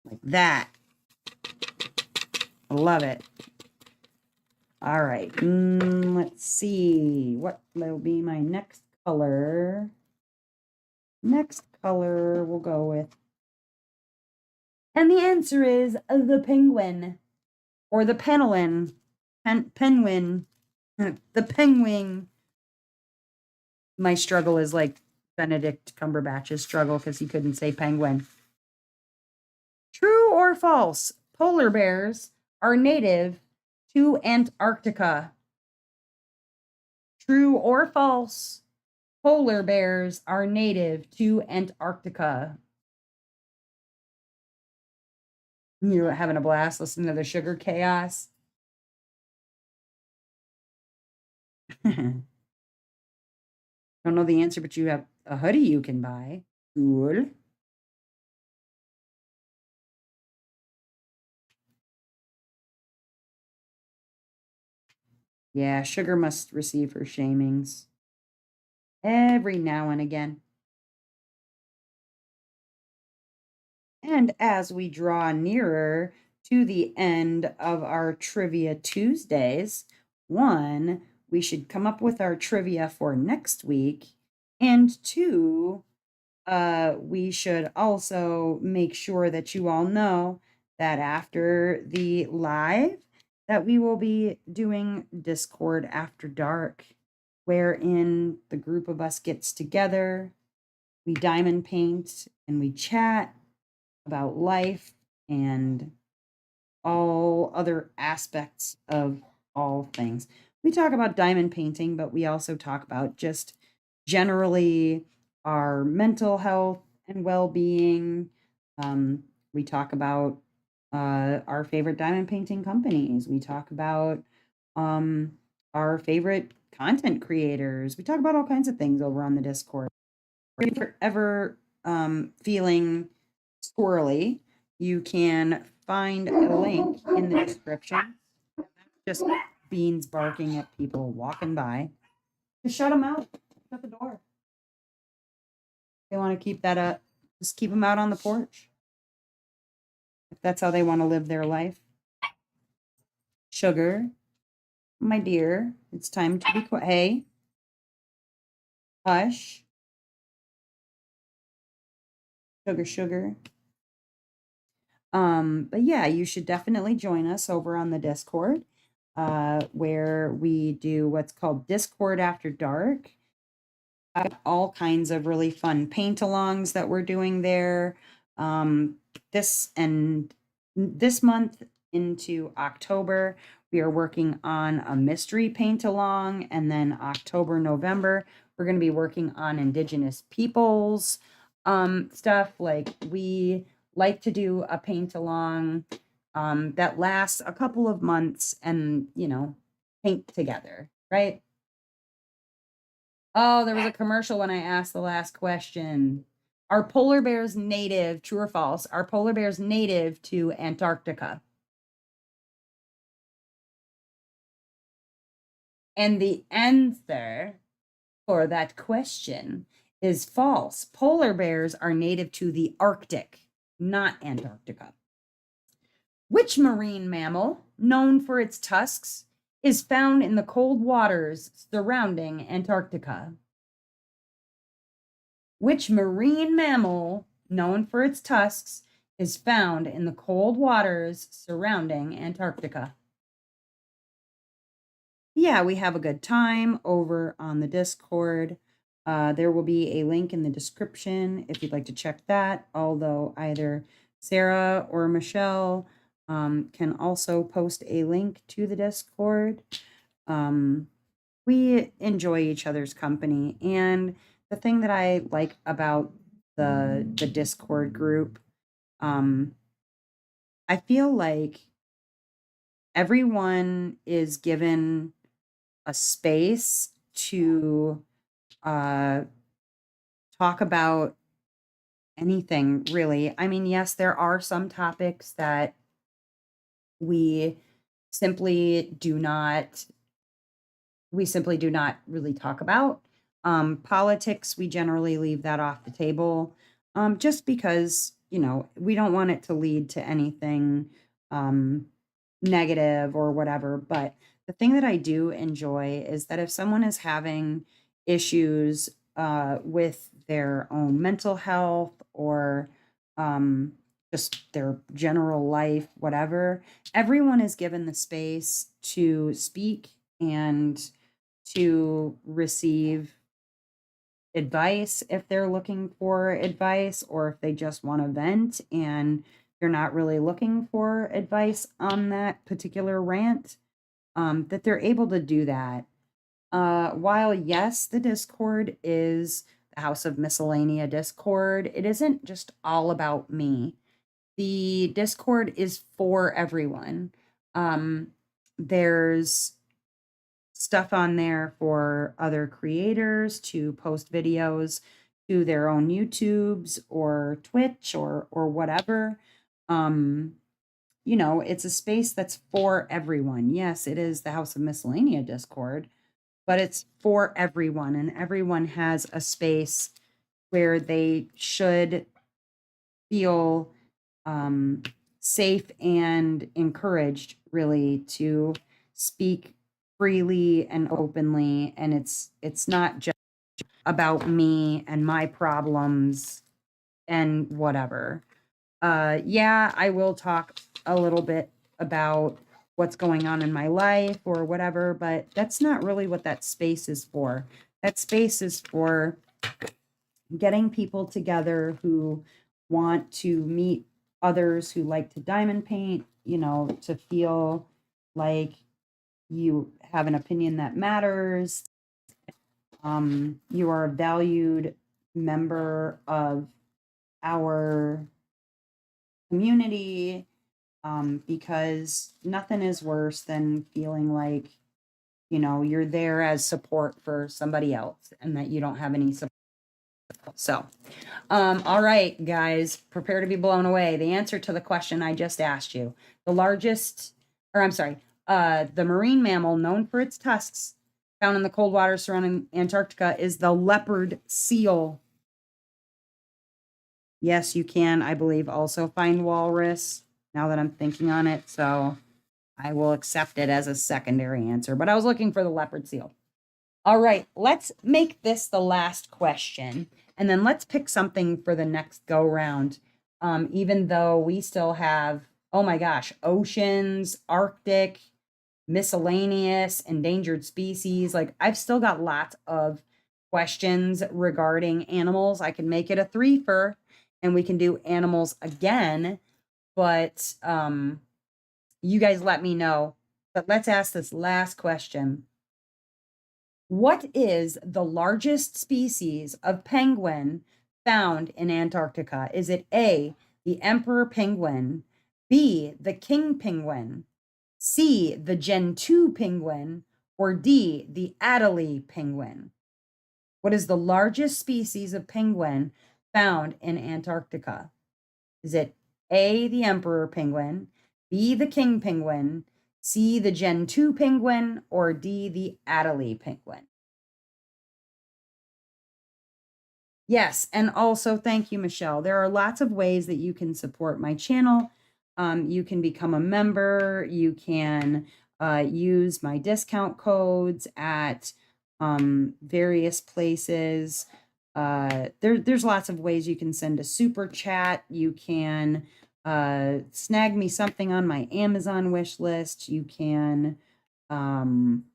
Like that. I love it. All right. Let's see. What will be my next color? Next color we'll go with. And the answer is the penguin. Or the penguin. Penguin. The penguin. My struggle is like Benedict Cumberbatch's struggle because he couldn't say penguin. True or false? Polar bears are native to Antarctica. True or false? Polar bears are native to Antarctica. You're having a blast listening to the sugar chaos. Don't know the answer, but you have a hoodie you can buy. Cool. Yeah, sugar must receive her shamings every now and again. And as we draw nearer to the end of our Trivia Tuesdays, one, we should come up with our trivia for next week. And two, we should also make sure that you all know that after the live, that we will be doing Discord After Dark, wherein the group of us gets together, we diamond paint, and we chat about life and all other aspects of all things. We talk about diamond painting, but we also talk about just generally our mental health and well being. We talk about our favorite diamond painting companies. We talk about our favorite content creators. We talk about all kinds of things over on the Discord. If you're ever feeling squirrely, you can find a link in the description. Just beans barking at people walking by. Just shut them out. Shut the door. They want to keep that up. Just keep them out on the porch. If that's how they want to live their life. Sugar, my dear, it's time to be quiet. Hey, hush. Sugar, sugar. But yeah, you should definitely join us over on the Discord, where we do what's called Discord After Dark. All kinds of really fun paint-alongs that we're doing there. This month into October, we are working on a mystery paint-along, and then October, November, we're going to be working on Indigenous peoples stuff. Like we like to do a paint-along that lasts a couple of months and, paint together, right? Oh, there was a commercial when I asked the last question. Are polar bears native, true or false? Are polar bears native to Antarctica? And the answer for that question is false. Polar bears are native to the Arctic, not Antarctica. Which marine mammal, known for its tusks, is found in the cold waters surrounding Antarctica? Which marine mammal, known for its tusks, is found in the cold waters surrounding Antarctica? Yeah, we have a good time over on the Discord. There will be a link in the description if you'd like to check that, although either Sarah or Michelle can also post a link to the Discord. We enjoy each other's company, and the thing that I like about the Discord group, I feel like everyone is given a space to uh, talk about anything, really. I mean, yes, there are some topics that we simply do not really talk about. Politics, we generally leave that off the table, just because, we don't want it to lead to anything negative or whatever. But the thing that I do enjoy is that if someone is having issues with their own mental health or just their general life, whatever, everyone is given the space to speak and to receive advice if they're looking for advice, or if they just want to vent and they're not really looking for advice on that particular rant, that they're able to do that. While yes, the Discord is the House of Miscellanea Discord, it isn't just all about me. The Discord is for everyone. There's stuff on there for other creators to post videos to their own YouTubes or Twitch or whatever. You know, it's a space that's for everyone. Yes, it is the House of Miscellanea Discord, but it's for everyone, and everyone has a space where they should feel safe and encouraged, really, to speak freely and openly. And it's not just about me and my problems and whatever. Yeah, I will talk a little bit about what's going on in my life or whatever, but that's not really what that space is for. That space is for getting people together who want to meet others who like to diamond paint, you know, to feel like you have an opinion that matters. You are a valued member of our community, because nothing is worse than feeling like, you know, you're there as support for somebody else and that you don't have any support. So, all right, guys, prepare to be blown away. The answer to the question I just asked you, the largest, or I'm sorry, the marine mammal known for its tusks found in the cold water surrounding Antarctica is the leopard seal. Yes, you can, I believe, also find walrus now that I'm thinking on it. So I will accept it as a secondary answer, but I was looking for the leopard seal. All right, let's make this the last question, and then let's pick something for the next go round. Even though we still have, oh my gosh, oceans, Arctic, miscellaneous, endangered species. Like, I've still got lots of questions regarding animals. I can make it a three-fer, and we can do animals again, but you guys let me know. But let's ask this last question. What is the largest species of penguin found in Antarctica? Is it A, the emperor penguin, B, the king penguin, C, the Gentoo penguin, or D, the Adelie penguin? What is the largest species of penguin found in Antarctica? Is it A, the emperor penguin, B, the king penguin, C, the Gentoo penguin, or D, the Adelie penguin? Yes, and also thank you, Michelle. There are lots of ways that you can support my channel. You can become a member. You can use my discount codes at various places. There's lots of ways you can send a super chat. You can snag me something on my Amazon wish list. You can send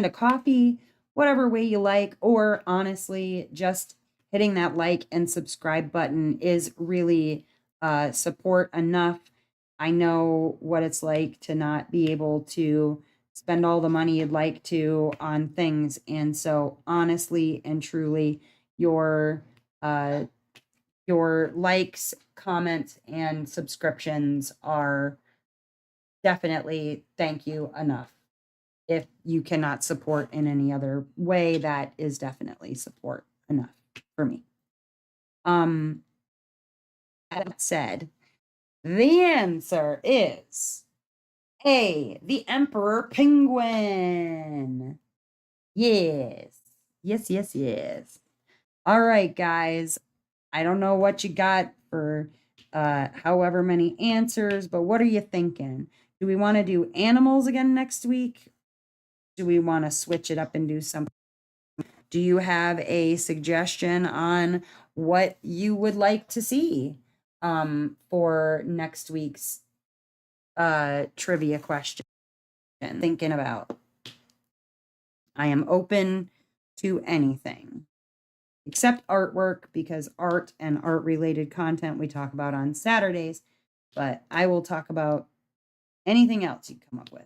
a coffee, whatever way you like, or honestly, just hitting that like and subscribe button is really support enough. I know what it's like to not be able to spend all the money you'd like to on things. And so honestly and truly, uh your likes, comments, and subscriptions are definitely thank you enough. If you cannot support in any other way, that is definitely support enough for me. That said, the answer is A, the Emperor Penguin. Yes. Yes, yes, yes. All right, guys. I don't know what you got for however many answers, but what are you thinking? Do we want to do animals again next week? Do we want to switch it up and do something? Do you have a suggestion on what you would like to see for next week's trivia question? Thinking about. I am open to anything except artwork, because art and art related content we talk about on Saturdays, but I will talk about anything else you come up with.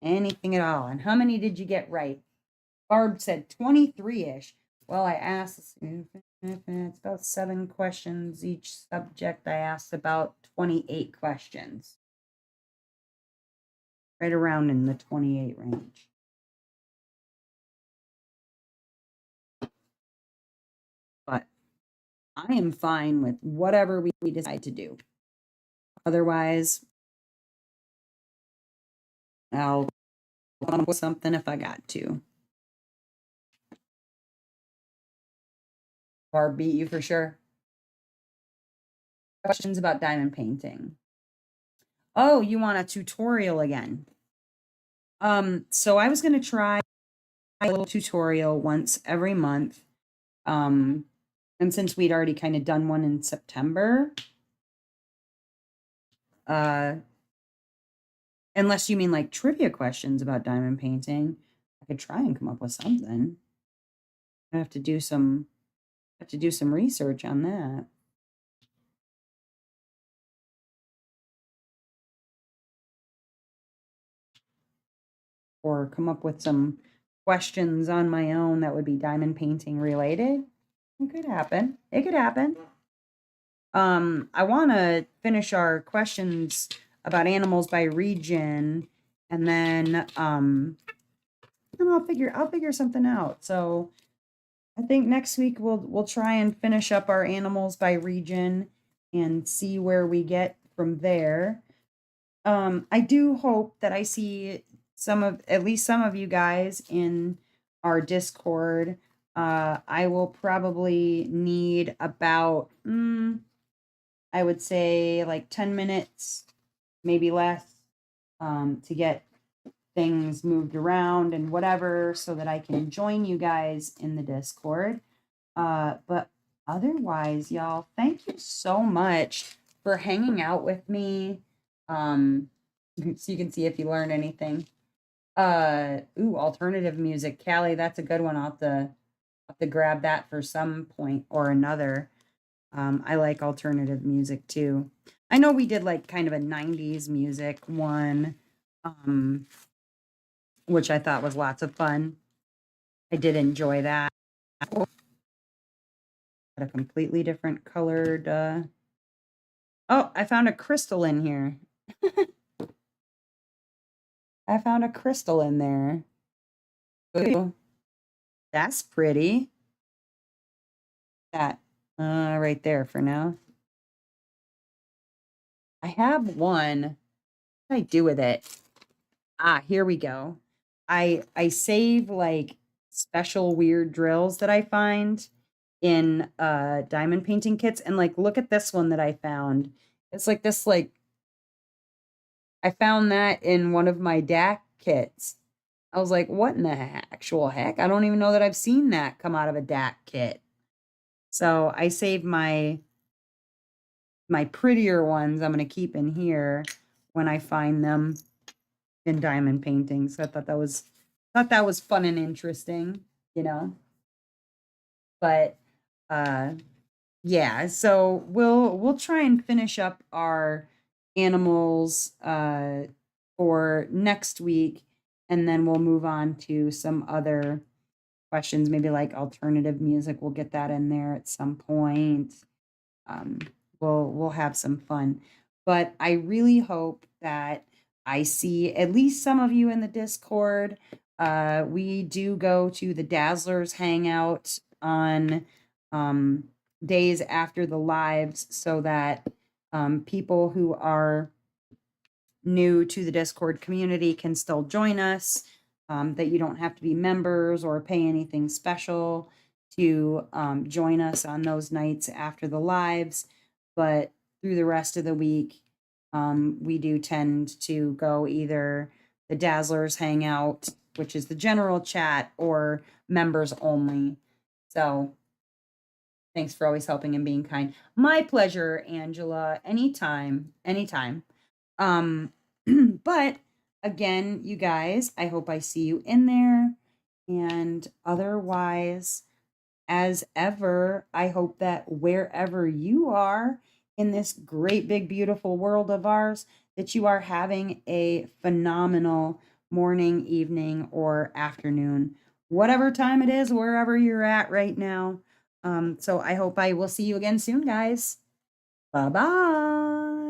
Anything at all. And how many did you get right? Barb said 23-ish. Well, I asked, it's about 7 questions each subject. I asked about 28 questions. Right around in the 28 range. But I am fine with whatever we decide to do. Otherwise, I'll come up with something if I got to. Barb beat you for sure. Questions about diamond painting. Oh, you want a tutorial again? So I was going to try a little tutorial once every month. And since we'd already kind of done one in September, unless you mean like trivia questions about diamond painting, I could try and come up with something. I have to do some research on that. Or come up with some questions on my own that would be diamond painting related. It could happen. It could happen. I want to finish our questions about animals by region, and then I'll figure something out. So I think next week we'll try and finish up our animals by region and see where we get from there. I do hope that I see at least some of you guys in our Discord. I will probably need about I would say like 10 minutes, maybe less, to get things moved around and whatever so that I can join you guys in the Discord. But otherwise, y'all, thank you so much for hanging out with me. So you can see if you learned anything. Alternative music. Callie, that's a good one. I'll have to grab that for some point or another. I like alternative music too. I know we did like kind of a 90s music one, which I thought was lots of fun. I did enjoy that. A completely different colored. Oh, I found a crystal in here. I found a crystal in there. Ooh, that's pretty. That right there for now. I have one. What do I do with it? Here we go. I save like special weird drills that I find in diamond painting kits, and like look at this one that I found. It's like this I found that in one of my DAC kits. I was like, what in the actual heck? I don't even know that I've seen that come out of a DAC kit. So I saved my prettier ones I'm going to keep in here when I find them in diamond paintings. I thought that was fun and interesting, you know. But yeah, so we'll try and finish up our animals for next week, and then we'll move on to some other questions, maybe like alternative music. We'll get that in there at some point. We'll have some fun. But I really hope that I see at least some of you in the Discord. We do go to the Dazzlers hangout on days after the lives so that people who are new to the Discord community can still join us, that you don't have to be members or pay anything special to join us on those nights after the lives. But through the rest of the week, we do tend to go either the Dazzlers hangout, which is the general chat, or members only. So thanks for always helping and being kind. My pleasure, Angela. Anytime. But again, you guys, I hope I see you in there. And otherwise, as ever, I hope that wherever you are in this great, big, beautiful world of ours, that you are having a phenomenal morning, evening, or afternoon, whatever time it is, wherever you're at right now. So I hope I will see you again soon, guys. Bye bye.